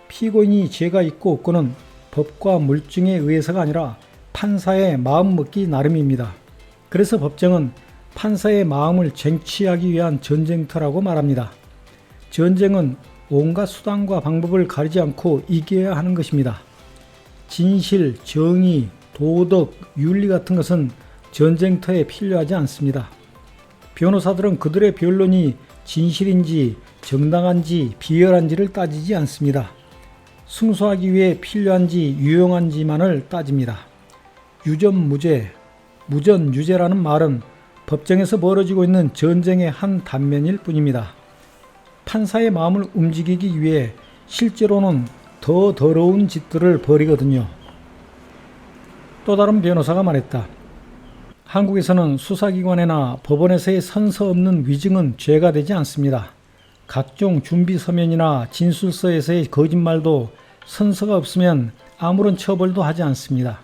Speaker 1: 피고인이 죄가 있고 없고는 법과 물증에 의해서가 아니라 판사의 마음먹기 나름입니다. 그래서 법정은 판사의 마음을 쟁취하기 위한 전쟁터라고 말합니다. 전쟁은 온갖 수단과 방법을 가리지 않고 이겨야 하는 것입니다. 진실, 정의, 도덕, 윤리 같은 것은 전쟁터에 필요하지 않습니다. 변호사들은 그들의 변론이 진실인지 정당한지 비열한지를 따지지 않습니다. 승소하기 위해 필요한지 유용한지만을 따집니다. 유전무죄, 무전유죄라는 말은 법정에서 벌어지고 있는 전쟁의 한 단면일 뿐입니다. 판사의 마음을 움직이기 위해 실제로는 더 더러운 짓들을 벌이거든요. 또 다른 변호사가 말했다. 한국에서는 수사기관이나 법원에서의 선서 없는 위증은 죄가 되지 않습니다. 각종 준비 서면이나 진술서에서의 거짓말도 선서가 없으면 아무런 처벌도 하지 않습니다.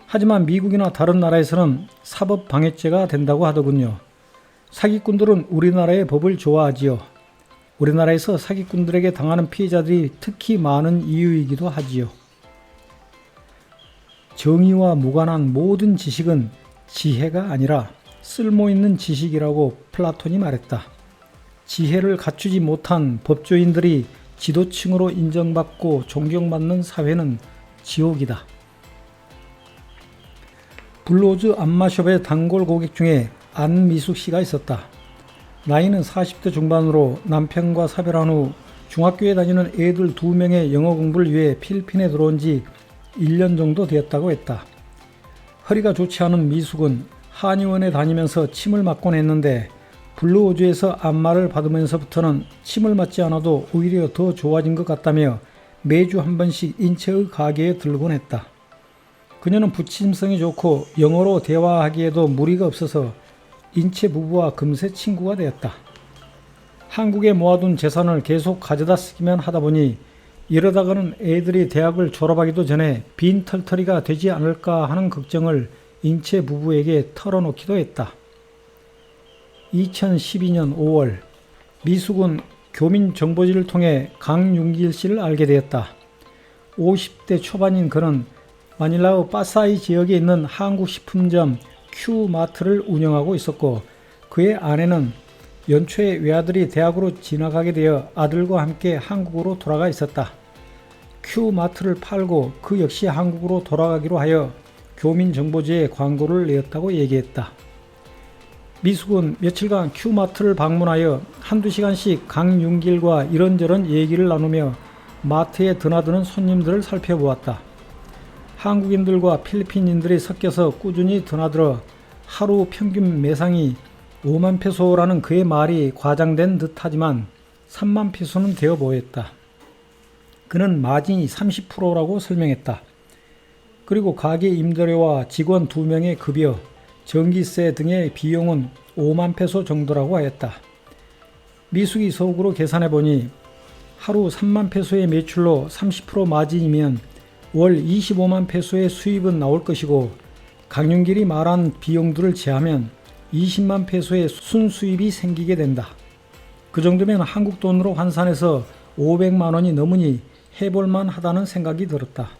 Speaker 1: 하지만 미국이나 다른 나라에서는 사법 방해죄가 된다고 하더군요. 사기꾼들은 우리나라의 법을 좋아하지요. 우리나라에서 사기꾼들에게 당하는 피해자들이 특히 많은 이유이기도 하지요. 정의와 무관한 모든 지식은 지혜가 아니라 쓸모있는 지식이라고 플라톤이 말했다. 지혜를 갖추지 못한 법조인들이 지도층으로 인정받고 존경받는 사회는 지옥이다. 블로즈 안마숍의 단골 고객 중에 안미숙 씨가 있었다. 나이는 40대 중반으로 남편과 사별한 후 중학교에 다니는 애들 2명의 영어 공부를 위해 필리핀에 들어온 지 1년 정도 되었다고 했다. 허리가 좋지 않은 미숙은 한의원에 다니면서 침을 맞곤 했는데 블루오즈에서 안마를 받으면서부터는 침을 맞지 않아도 오히려 더 좋아진 것 같다며 매주 한 번씩 인체의 가게에 들르곤 했다. 그녀는 부침성이 좋고 영어로 대화하기에도 무리가 없어서 인체 부부와 금세 친구가 되었다. 한국에 모아둔 재산을 계속 가져다 쓰기만 하다 보니 이러다가는 애들이 대학을 졸업하기도 전에 빈털터리가 되지 않을까 하는 걱정을 인체 부부에게 털어놓기도 했다. 2012년 5월 미숙은 교민정보지를 통해 강윤길 씨를 알게 되었다. 50대 초반인 그는 마닐라의 빠사이 지역에 있는 한국 식품점 큐마트를 운영하고 있었고 그의 아내는 연초에 외아들이 대학으로 진학하게 되어 아들과 함께 한국으로 돌아가 있었다. 큐마트를 팔고 그 역시 한국으로 돌아가기로 하여 교민정보지에 광고를 내었다고 얘기했다. 미숙은 며칠간 큐마트를 방문하여 한두 시간씩 강윤길과 이런저런 얘기를 나누며 마트에 드나드는 손님들을 살펴보았다. 한국인들과 필리핀인들이 섞여서 꾸준히 드나들어 하루 평균 매상이 5만 페소라는 그의 말이 과장된 듯하지만 3만 페소는 되어 보였다. 그는 마진이 30%라고 설명했다. 그리고 가게 임대료와 직원 2명의 급여, 전기세 등의 비용은 5만 페소 정도라고 하였다. 미숙이 속으로 계산해보니 하루 3만 페소의 매출로 30% 마진이면 월 25만 페소의 수입은 나올 것이고 강윤길이 말한 비용들을 제하면 20만 페소의 순수입이 생기게 된다. 그 정도면 한국 돈으로 환산해서 500만 원이 넘으니 해볼만 하다는 생각이 들었다.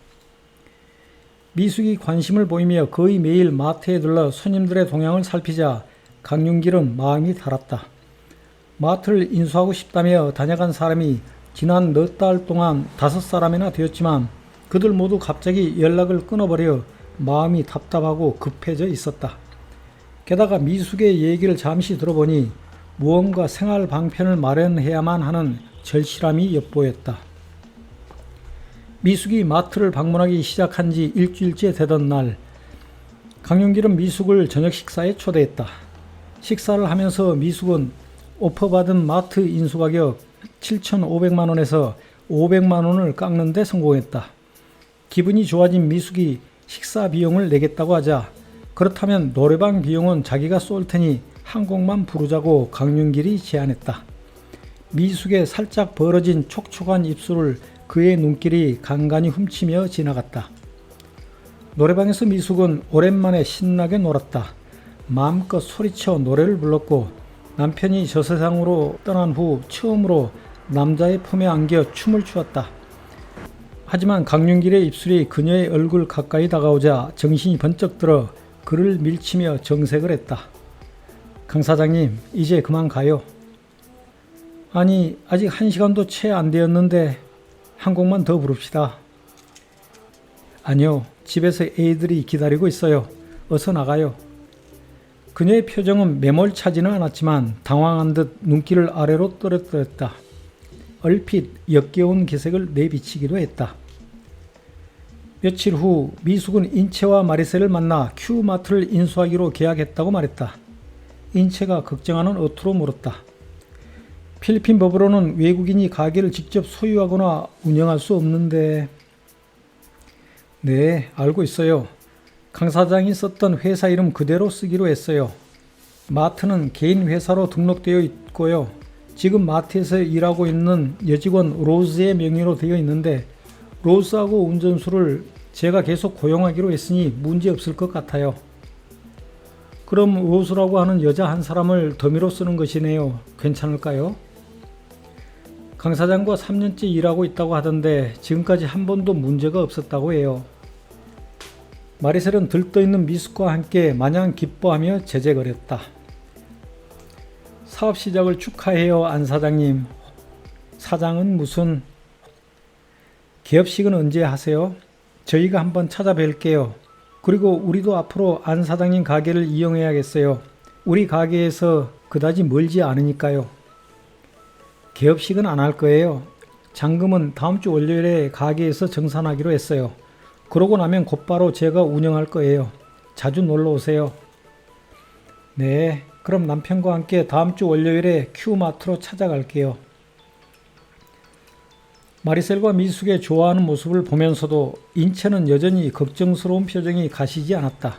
Speaker 1: 미숙이 관심을 보이며 거의 매일 마트에 들러 손님들의 동향을 살피자 강윤길은 마음이 달았다. 마트를 인수하고 싶다며 다녀간 사람이 지난 몇 달 동안 5사람이나 되었지만 그들 모두 갑자기 연락을 끊어버려 마음이 답답하고 급해져 있었다. 게다가 미숙의 얘기를 잠시 들어보니 무언가 생활 방편을 마련해야만 하는 절실함이 엿보였다. 미숙이 마트를 방문하기 시작한 지 일주일째 되던 날 강윤길은 미숙을 저녁 식사에 초대했다. 식사를 하면서 미숙은 오퍼받은 마트 인수가격 7,500만 원에서 500만 원을 깎는 데 성공했다. 기분이 좋아진 미숙이 식사 비용을 내겠다고 하자 그렇다면 노래방 비용은 자기가 쏠 테니 한 곡만 부르자고 강윤길이 제안했다. 미숙의 살짝 벌어진 촉촉한 입술을 그의 눈길이 간간히 훔치며 지나갔다. 노래방에서 미숙은 오랜만에 신나게 놀았다. 마음껏 소리쳐 노래를 불렀고 남편이 저 세상으로 떠난 후 처음으로 남자의 품에 안겨 춤을 추었다. 하지만 강윤길의 입술이 그녀의 얼굴 가까이 다가오자 정신이 번쩍 들어 그를 밀치며 정색을 했다. 강 사장님, 이제 그만 가요. 아니, 아직 1시간도 채 안 되었는데 한 곡만 더 부릅시다. 아니요, 집에서 애들이 기다리고 있어요. 어서 나가요. 그녀의 표정은 매몰차지는 않았지만 당황한 듯 눈길을 아래로 떨어뜨렸다. 얼핏 역겨운 기색을 내비치기도 했다. 며칠 후 미숙은 인체와 마리셀을 만나 큐마트를 인수하기로 계약했다고 말했다. 인체가 걱정하는 어투로 물었다. 필리핀 법으로는 외국인이 가게를 직접 소유하거나 운영할 수 없는데. 네, 알고 있어요. 강 사장이 썼던 회사 이름 그대로 쓰기로 했어요. 마트는 개인 회사로 등록되어 있고요. 지금 마트에서 일하고 있는 여직원 로즈의 명의로 되어 있는데 로즈하고 운전수를 제가 계속 고용하기로 했으니 문제 없을 것 같아요. 그럼 로즈라고 하는 여자 한 사람을 더미로 쓰는 것이네요. 괜찮을까요? 강 사장과 3년째 일하고 있다고 하던데 지금까지 한 번도 문제가 없었다고 해요. 마리셀은 들떠있는 미숙과 함께 마냥 기뻐하며 제재거렸다. 사업 시작을 축하해요, 안 사장님. 사장은 무슨... 개업식은 언제 하세요? 저희가 한번 찾아뵐게요. 그리고 우리도 앞으로 안 사장님 가게를 이용해야겠어요. 우리 가게에서 그다지 멀지 않으니까요. 개업식은 안 할 거예요. 잔금은 다음 주 월요일에 가게에서 정산하기로 했어요. 그러고 나면 곧바로 제가 운영할 거예요. 자주 놀러 오세요. 네, 그럼 남편과 함께 다음 주 월요일에 큐마트로 찾아갈게요. 마리셀과 미숙의 좋아하는 모습을 보면서도 인체는 여전히 걱정스러운 표정이 가시지 않았다.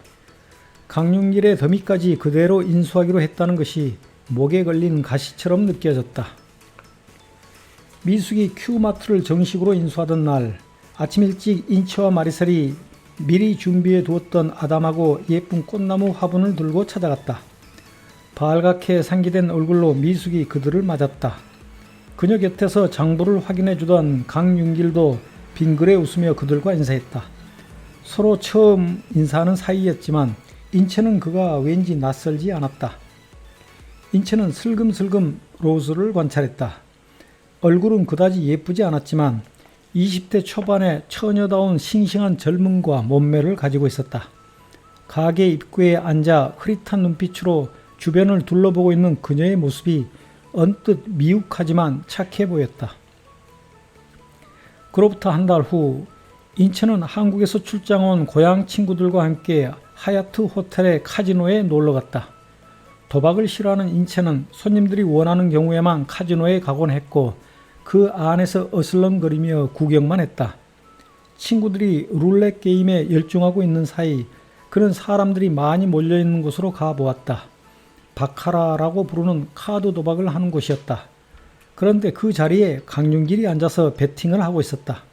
Speaker 1: 강윤길의 더미까지 그대로 인수하기로 했다는 것이 목에 걸린 가시처럼 느껴졌다. 미숙이 큐마트를 정식으로 인수하던 날 아침 일찍 인체와 마리셀이 미리 준비해 두었던 아담하고 예쁜 꽃나무 화분을 들고 찾아갔다. 발갛게 상기된 얼굴로 미숙이 그들을 맞았다. 그녀 곁에서 장부를 확인해 주던 강윤길도 빙그레 웃으며 그들과 인사했다. 서로 처음 인사하는 사이였지만 인체는 그가 왠지 낯설지 않았다. 인체는 슬금슬금 로즈를 관찰했다. 얼굴은 그다지 예쁘지 않았지만 20대 초반의 처녀다운 싱싱한 젊음과 몸매를 가지고 있었다. 가게 입구에 앉아 흐릿한 눈빛으로 주변을 둘러보고 있는 그녀의 모습이 언뜻 미혹하지만 착해 보였다. 그로부터 한 달 후 인체는 한국에서 출장 온 고향 친구들과 함께 하얏트 호텔의 카지노에 놀러갔다. 도박을 싫어하는 인체는 손님들이 원하는 경우에만 카지노에 가곤 했고 그 안에서 어슬렁거리며 구경만 했다. 친구들이 룰렛 게임에 열중하고 있는 사이 그는 사람들이 많이 몰려있는 곳으로 가보았다. 바카라라고 부르는 카드 도박을 하는 곳이었다. 그런데 그 자리에 강윤길이 앉아서 베팅을 하고 있었다.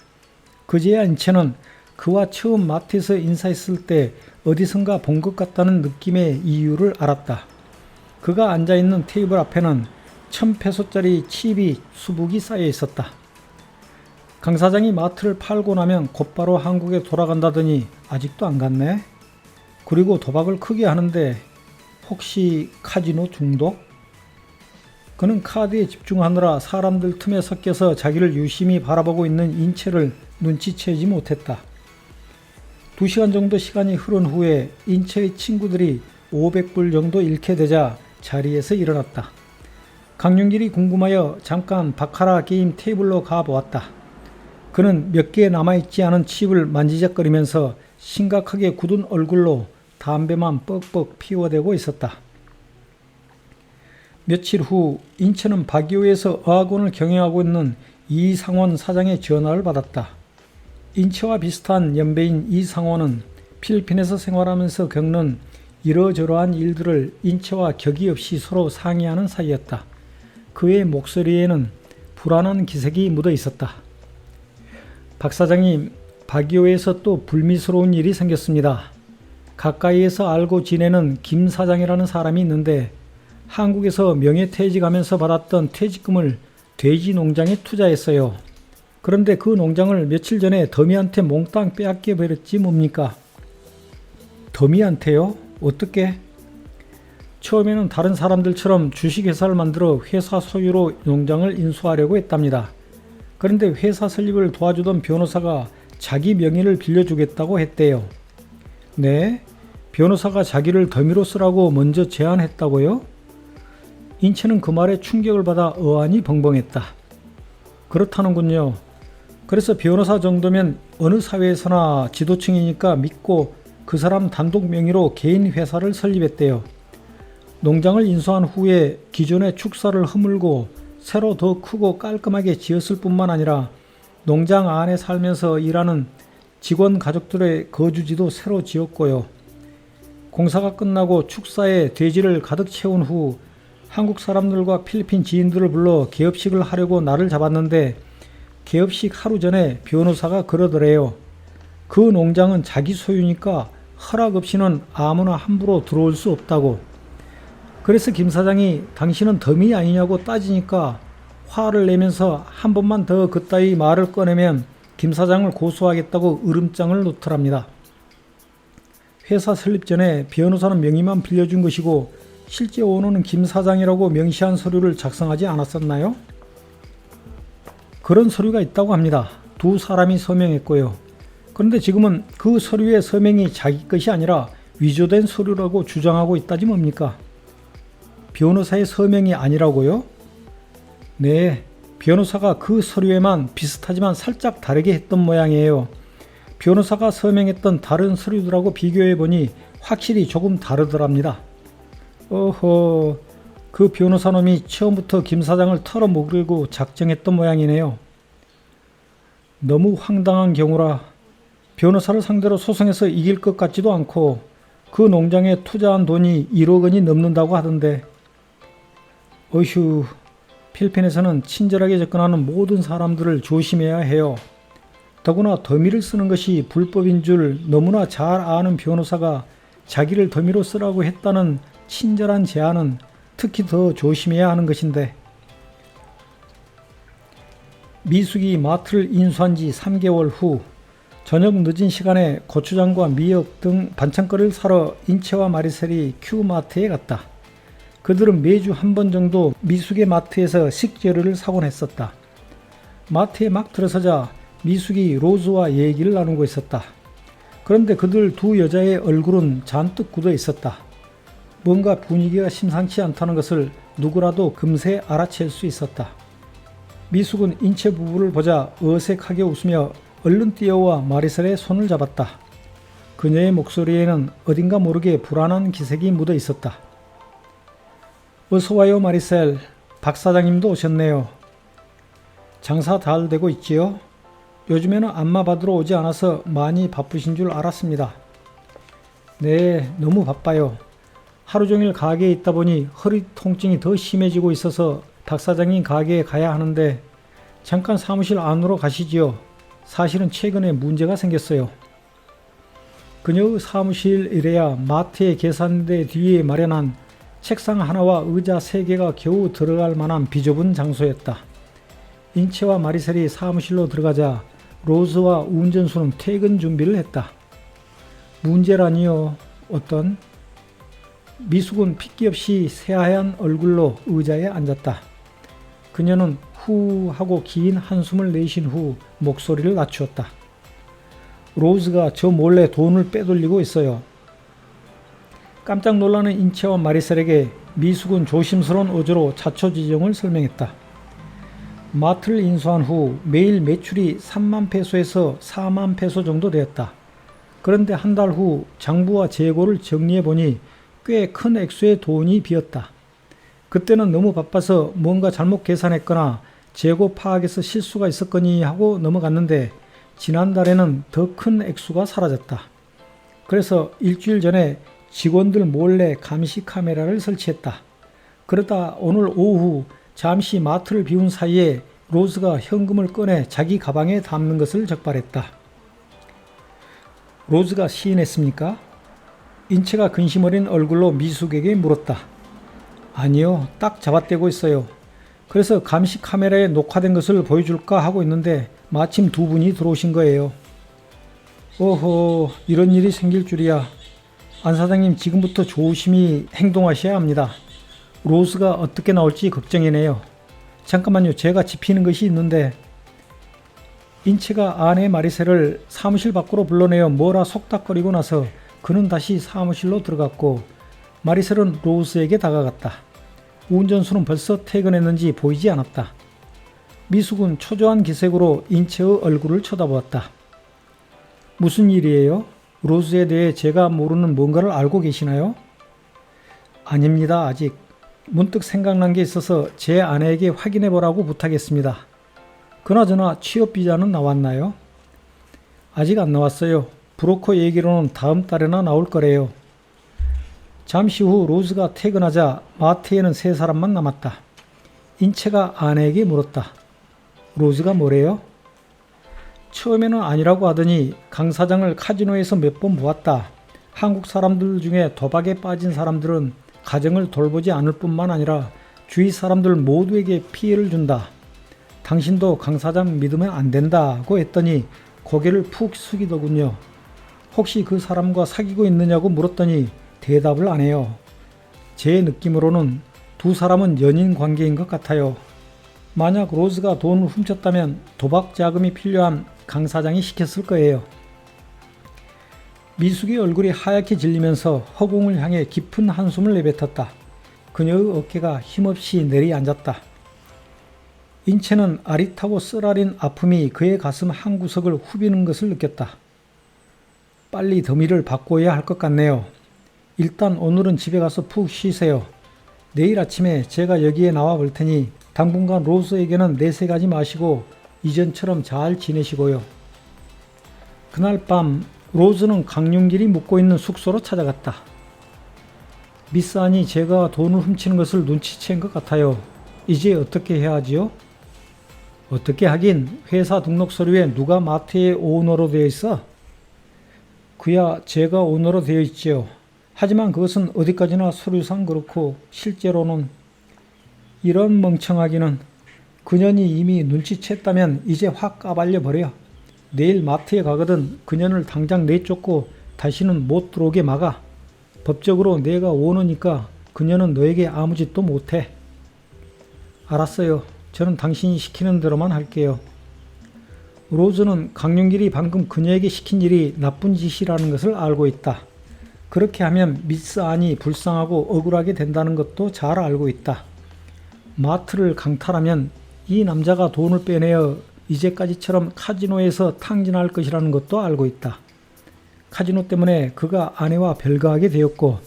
Speaker 1: 그제야 인체는 그와 처음 마트에서 인사했을 때 어디선가 본 것 같다는 느낌의 이유를 알았다. 그가 앉아있는 테이블 앞에는 1,000페소짜리 칩이 수북이 쌓여 있었다. 강 사장이 마트를 팔고 나면 곧바로 한국에 돌아간다더니 아직도 안 갔네. 그리고 도박을 크게 하는데 혹시 카지노 중독? 그는 카드에 집중하느라 사람들 틈에 섞여서 자기를 유심히 바라보고 있는 인체를 눈치채지 못했다. 2시간 정도 시간이 흐른 후에 인체의 친구들이 500불 정도 잃게 되자 자리에서 일어났다. 강윤길이 궁금하여 잠깐 바카라 게임 테이블로 가보았다. 그는 몇 개 남아있지 않은 칩을 만지작거리면서 심각하게 굳은 얼굴로 담배만 뻑뻑 피워대고 있었다. 며칠 후 인체는 박이호에서 어학원을 경영하고 있는 이상원 사장의 전화를 받았다. 인체와 비슷한 연배인 이상원은 필리핀에서 생활하면서 겪는 이러저러한 일들을 인체와 격이 없이 서로 상의하는 사이였다. 그의 목소리에는 불안한 기색이 묻어 있었다. 박 사장님, 박이호에서 또 불미스러운 일이 생겼습니다. 가까이에서 알고 지내는 김 사장이라는 사람이 있는데 한국에서 명예퇴직하면서 받았던 퇴직금을 돼지 농장에 투자했어요. 그런데 그 농장을 며칠 전에 더미한테 몽땅 빼앗겨 버렸지 뭡니까? 더미한테요? 어떻게? 처음에는 다른 사람들처럼 주식회사를 만들어 회사 소유로 농장을 인수하려고 했답니다. 그런데 회사 설립을 도와주던 변호사가 자기 명의를 빌려주겠다고 했대요. 네? 변호사가 자기를 더미로 쓰라고 먼저 제안했다고요? 인체는 그 말에 충격을 받아 어안이 벙벙했다. 그렇다는군요. 그래서 변호사 정도면 어느 사회에서나 지도층이니까 믿고 그 사람 단독 명의로 개인 회사를 설립했대요. 농장을 인수한 후에 기존의 축사를 허물고 새로 더 크고 깔끔하게 지었을 뿐만 아니라 농장 안에 살면서 일하는 직원 가족들의 거주지도 새로 지었고요. 공사가 끝나고 축사에 돼지를 가득 채운 후 한국 사람들과 필리핀 지인들을 불러 개업식을 하려고 날을 잡았는데 개업식 하루 전에 변호사가 그러더래요. 그 농장은 자기 소유니까 허락 없이는 아무나 함부로 들어올 수 없다고. 그래서 김 사장이 당신은 덤이 아니냐고 따지니까 화를 내면서 한 번만 더 그따위 말을 꺼내면 김 사장을 고소하겠다고 으름장을 놓더랍니다. 회사 설립 전에 변호사는 명의만 빌려준 것이고 실제 오너는 김 사장이라고 명시한 서류를 작성하지 않았었나요? 그런 서류가 있다고 합니다. 두 사람이 서명했고요. 그런데 지금은 그 서류의 서명이 자기 것이 아니라 위조된 서류라고 주장하고 있다지 뭡니까? 변호사의 서명이 아니라고요? 네, 변호사가 그 서류에만 비슷하지만 살짝 다르게 했던 모양이에요. 변호사가 서명했던 다른 서류들하고 비교해보니 확실히 조금 다르더랍니다. 어허, 그 변호사 놈이 처음부터 김 사장을 털어먹으려고 작정했던 모양이네요. 너무 황당한 경우라. 변호사를 상대로 소송해서 이길 것 같지도 않고 그 농장에 투자한 돈이 1억 원이 넘는다고 하던데. 어휴, 필리핀에서는 친절하게 접근하는 모든 사람들을 조심해야 해요. 더구나 더미를 쓰는 것이 불법인 줄 너무나 잘 아는 변호사가 자기를 더미로 쓰라고 했다는 친절한 제안은 특히 더 조심해야 하는 것인데. 미숙이 마트를 인수한 지 3개월 후 저녁 늦은 시간에 고추장과 미역 등 반찬거리를 사러 인채와 마리셀이 큐마트에 갔다. 그들은 매주 한 번 정도 미숙의 마트에서 식재료를 사곤 했었다. 마트에 막 들어서자 미숙이 로즈와 얘기를 나누고 있었다. 그런데 그들 두 여자의 얼굴은 잔뜩 굳어 있었다. 뭔가 분위기가 심상치 않다는 것을 누구라도 금세 알아챌 수 있었다. 미숙은 인채 부부를 보자 어색하게 웃으며 얼른 뛰어와 마리셀의 손을 잡았다. 그녀의 목소리에는 어딘가 모르게 불안한 기색이 묻어 있었다. 어서와요 마리셀, 박 사장님도 오셨네요. 장사 잘 되고 있지요? 요즘에는 안마 받으러 오지 않아서 많이 바쁘신 줄 알았습니다. 네, 너무 바빠요. 하루 종일 가게에 있다 보니 허리 통증이 더 심해지고 있어서 박 사장님 가게에 가야 하는데 잠깐 사무실 안으로 가시지요. 사실은 최근에 문제가 생겼어요. 그녀의 사무실이래야 마트의 계산대 뒤에 마련한 책상 하나와 의자 3개가 겨우 들어갈 만한 비좁은 장소였다. 인채와 마리셀이 사무실로 들어가자 로즈와 운전수는 퇴근 준비를 했다. 문제라니요. 어떤? 미숙은 핏기 없이 새하얀 얼굴로 의자에 앉았다. 그녀는 후 하고 긴 한숨을 내쉰 후 목소리를 낮추었다. 로즈가 저 몰래 돈을 빼돌리고 있어요. 깜짝 놀라는 인채와 마리셀에게 미숙은 조심스러운 어조로 자초지종을 설명했다. 마트를 인수한 후 매일 매출이 3만 페소에서 4만 페소 정도 되었다. 그런데 한 달 후 장부와 재고를 정리해보니 꽤 큰 액수의 돈이 비었다. 그때는 너무 바빠서 뭔가 잘못 계산했거나 재고 파악에서 실수가 있었거니 하고 넘어갔는데 지난달에는 더 큰 액수가 사라졌다. 그래서 일주일 전에 직원들 몰래 감시 카메라를 설치했다. 그러다 오늘 오후 잠시 마트를 비운 사이에 로즈가 현금을 꺼내 자기 가방에 담는 것을 적발했다. 로즈가 시인했습니까? 인채가 근심 어린 얼굴로 미숙에게 물었다. 아니요, 딱 잡아떼고 있어요. 그래서 감시 카메라에 녹화된 것을 보여줄까 하고 있는데 마침 두 분이 들어오신 거예요. 어허, 이런 일이 생길 줄이야. 안 사장님 지금부터 조심히 행동하셔야 합니다. 로스가 어떻게 나올지 걱정이네요. 잠깐만요, 제가 짚히는 것이 있는데. 인채가 아내 마리셀을 사무실 밖으로 불러내어 뭐라 속닥거리고 나서 그는 다시 사무실로 들어갔고 마리셀은 로스에게 다가갔다. 운전수는 벌써 퇴근했는지 보이지 않았다. 미숙은 초조한 기색으로 인채의 얼굴을 쳐다보았다. 무슨 일이에요? 로스에 대해 제가 모르는 뭔가를 알고 계시나요? 아닙니다, 아직. 문득 생각난 게 있어서 제 아내에게 확인해 보라고 부탁했습니다. 그나저나 취업 비자는 나왔나요? 아직 안 나왔어요. 브로커 얘기로는 다음 달에나 나올 거래요. 잠시 후 로즈가 퇴근하자 마트에는 세 사람만 남았다. 인체가 아내에게 물었다. 로즈가 뭐래요? 처음에는 아니라고 하더니 강 사장을 카지노에서 몇 번 보았다. 한국 사람들 중에 도박에 빠진 사람들은 가정을 돌보지 않을 뿐만 아니라 주위 사람들 모두에게 피해를 준다. 당신도 강 사장 믿으면 안 된다고 했더니 고개를 푹 숙이더군요. 혹시 그 사람과 사귀고 있느냐고 물었더니 대답을 안 해요. 제 느낌으로는 두 사람은 연인 관계인 것 같아요. 만약 로즈가 돈을 훔쳤다면 도박 자금이 필요한 강 사장이 시켰을 거예요. 미숙의 얼굴이 하얗게 질리면서 허공을 향해 깊은 한숨을 내뱉었다. 그녀의 어깨가 힘없이 내리앉았다. 인체는 아릿하고 쓰라린 아픔이 그의 가슴 한 구석을 후비는 것을 느꼈다. 빨리 더미를 바꿔야 할 것 같네요. 일단 오늘은 집에 가서 푹 쉬세요. 내일 아침에 제가 여기에 나와 볼 테니 당분간 로즈에게는 내색하지 마시고 이전처럼 잘 지내시고요. 그날 밤 로즈는 강윤길이 묵고 있는 숙소로 찾아갔다. 미스 안이 제가 돈을 훔치는 것을 눈치챈 것 같아요. 이제 어떻게 해야 하지요? 어떻게 하긴 회사 등록 서류에 누가 마트의 오너로 되어 있어? 그야 제가 오너로 되어 있지요. 하지만 그것은 어디까지나 서류상 그렇고 실제로는 이런 멍청하기는 그년이 이미 눈치챘다면 이제 확 까발려 버려. 내일 마트에 가거든 그년을 당장 내쫓고 다시는 못 들어오게 막아. 법적으로 내가 오너니까 그녀는 너에게 아무 짓도 못해. 알았어요. 저는 당신이 시키는 대로만 할게요. 로즈는 강윤길이 방금 그녀에게 시킨 일이 나쁜 짓이라는 것을 알고 있다. 그렇게 하면 미스 안이 불쌍하고 억울하게 된다는 것도 잘 알고 있다. 마트를 강탈하면 이 남자가 돈을 빼내어 이제까지처럼 카지노에서 탕진할 것이라는 것도 알고 있다. 카지노 때문에 그가 아내와 별거하게 되었고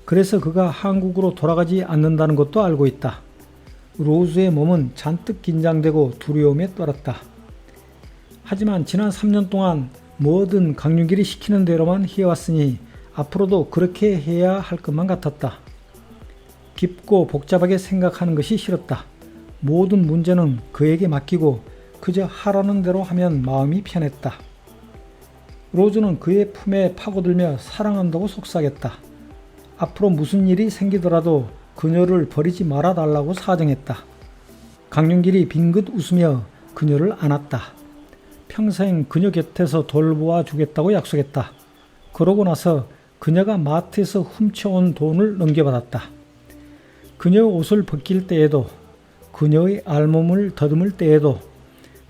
Speaker 1: 그래서 그가 한국으로 돌아가지 않는다는 것도 알고 있다. 로즈의 몸은 잔뜩 긴장되고 두려움에 떨었다. 하지만 지난 3년 동안 뭐든 강윤길이 시키는 대로만 해왔으니 앞으로도 그렇게 해야 할 것만 같았다. 깊고 복잡하게 생각하는 것이 싫었다. 모든 문제는 그에게 맡기고 그저 하라는 대로 하면 마음이 편했다. 로즈는 그의 품에 파고들며 사랑한다고 속삭였다. 앞으로 무슨 일이 생기더라도 그녀를 버리지 말아달라고 사정했다. 강윤길이 빙긋 웃으며 그녀를 안았다. 평생 그녀 곁에서 돌보아 주겠다고 약속했다. 그러고 나서 그녀가 마트에서 훔쳐온 돈을 넘겨받았다. 그녀의 옷을 벗길 때에도, 그녀의 알몸을 더듬을 때에도,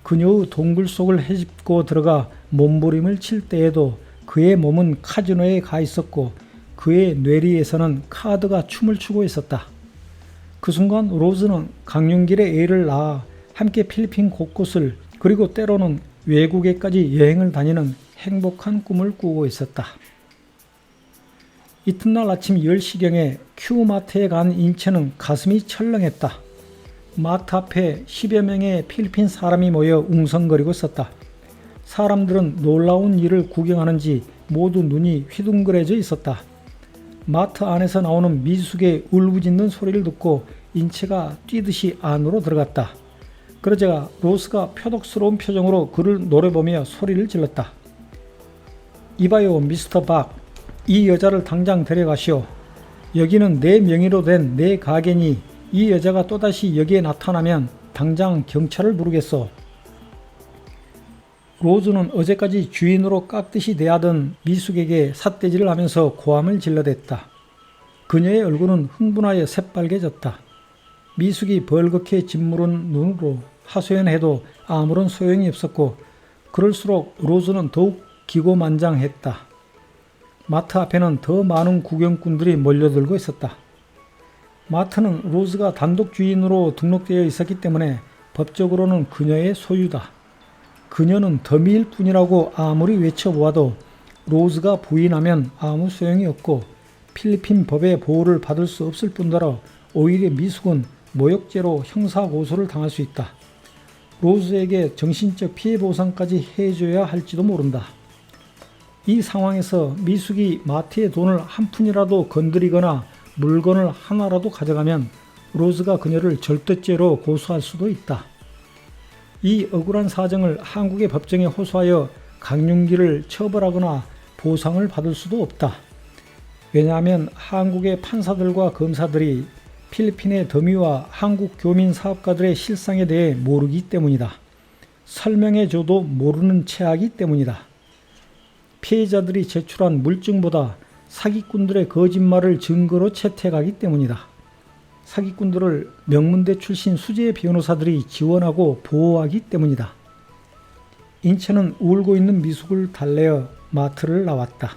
Speaker 1: 그녀의 동굴 속을 헤집고 들어가 몸부림을 칠 때에도 그의 몸은 카지노에 가 있었고 그의 뇌리에서는 카드가 춤을 추고 있었다. 그 순간 로즈는 강윤길의 애를 낳아 함께 필리핀 곳곳을 그리고 때로는 외국에까지 여행을 다니는 행복한 꿈을 꾸고 있었다. 이튿날 아침 10시경에 큐마트에 간 인체는 가슴이 철렁했다. 마트 앞에 10여 명의 필리핀 사람이 모여 웅성거리고 있었다. 사람들은 놀라운 일을 구경하는지 모두 눈이 휘둥그레져 있었다. 마트 안에서 나오는 미숙의 울부짖는 소리를 듣고 인체가 뛰듯이 안으로 들어갔다. 그러자 로스가 표독스러운 표정으로 그를 노려보며 소리를 질렀다. 이봐요, 미스터 박. 이 여자를 당장 데려가시오. 여기는 내 명의로 된 내 가게니 이 여자가 또다시 여기에 나타나면 당장 경찰을 부르겠소. 로즈는 어제까지 주인으로 깍듯이 대하던 미숙에게 삿대질을 하면서 고함을 질러댔다. 그녀의 얼굴은 흥분하여 새빨개졌다. 미숙이 벌겋게 짓무른 눈으로 하소연해도 아무런 소용이 없었고 그럴수록 로즈는 더욱 기고만장했다. 마트 앞에는 더 많은 구경꾼들이 몰려들고 있었다. 마트는 로즈가 단독 주인으로 등록되어 있었기 때문에 법적으로는 그녀의 소유다. 그녀는 더미일 뿐이라고 아무리 외쳐보아도 로즈가 부인하면 아무 소용이 없고 필리핀 법의 보호를 받을 수 없을 뿐더러 오히려 미숙은 모욕죄로 형사고소를 당할 수 있다. 로즈에게 정신적 피해 보상까지 해줘야 할지도 모른다. 이 상황에서 미숙이 마트의 돈을 한 푼이라도 건드리거나 물건을 하나라도 가져가면 로즈가 그녀를 절도죄로 고소할 수도 있다. 이 억울한 사정을 한국의 법정에 호소하여 강윤기를 처벌하거나 보상을 받을 수도 없다. 왜냐하면 한국의 판사들과 검사들이 필리핀의 더미와 한국 교민 사업가들의 실상에 대해 모르기 때문이다. 설명해줘도 모르는 체하기 때문이다. 피해자들이 제출한 물증보다 사기꾼들의 거짓말을 증거로 채택하기 때문이다. 사기꾼들을 명문대 출신 수재 변호사들이 지원하고 보호하기 때문이다. 인체는 울고 있는 미숙을 달래어 마트를 나왔다.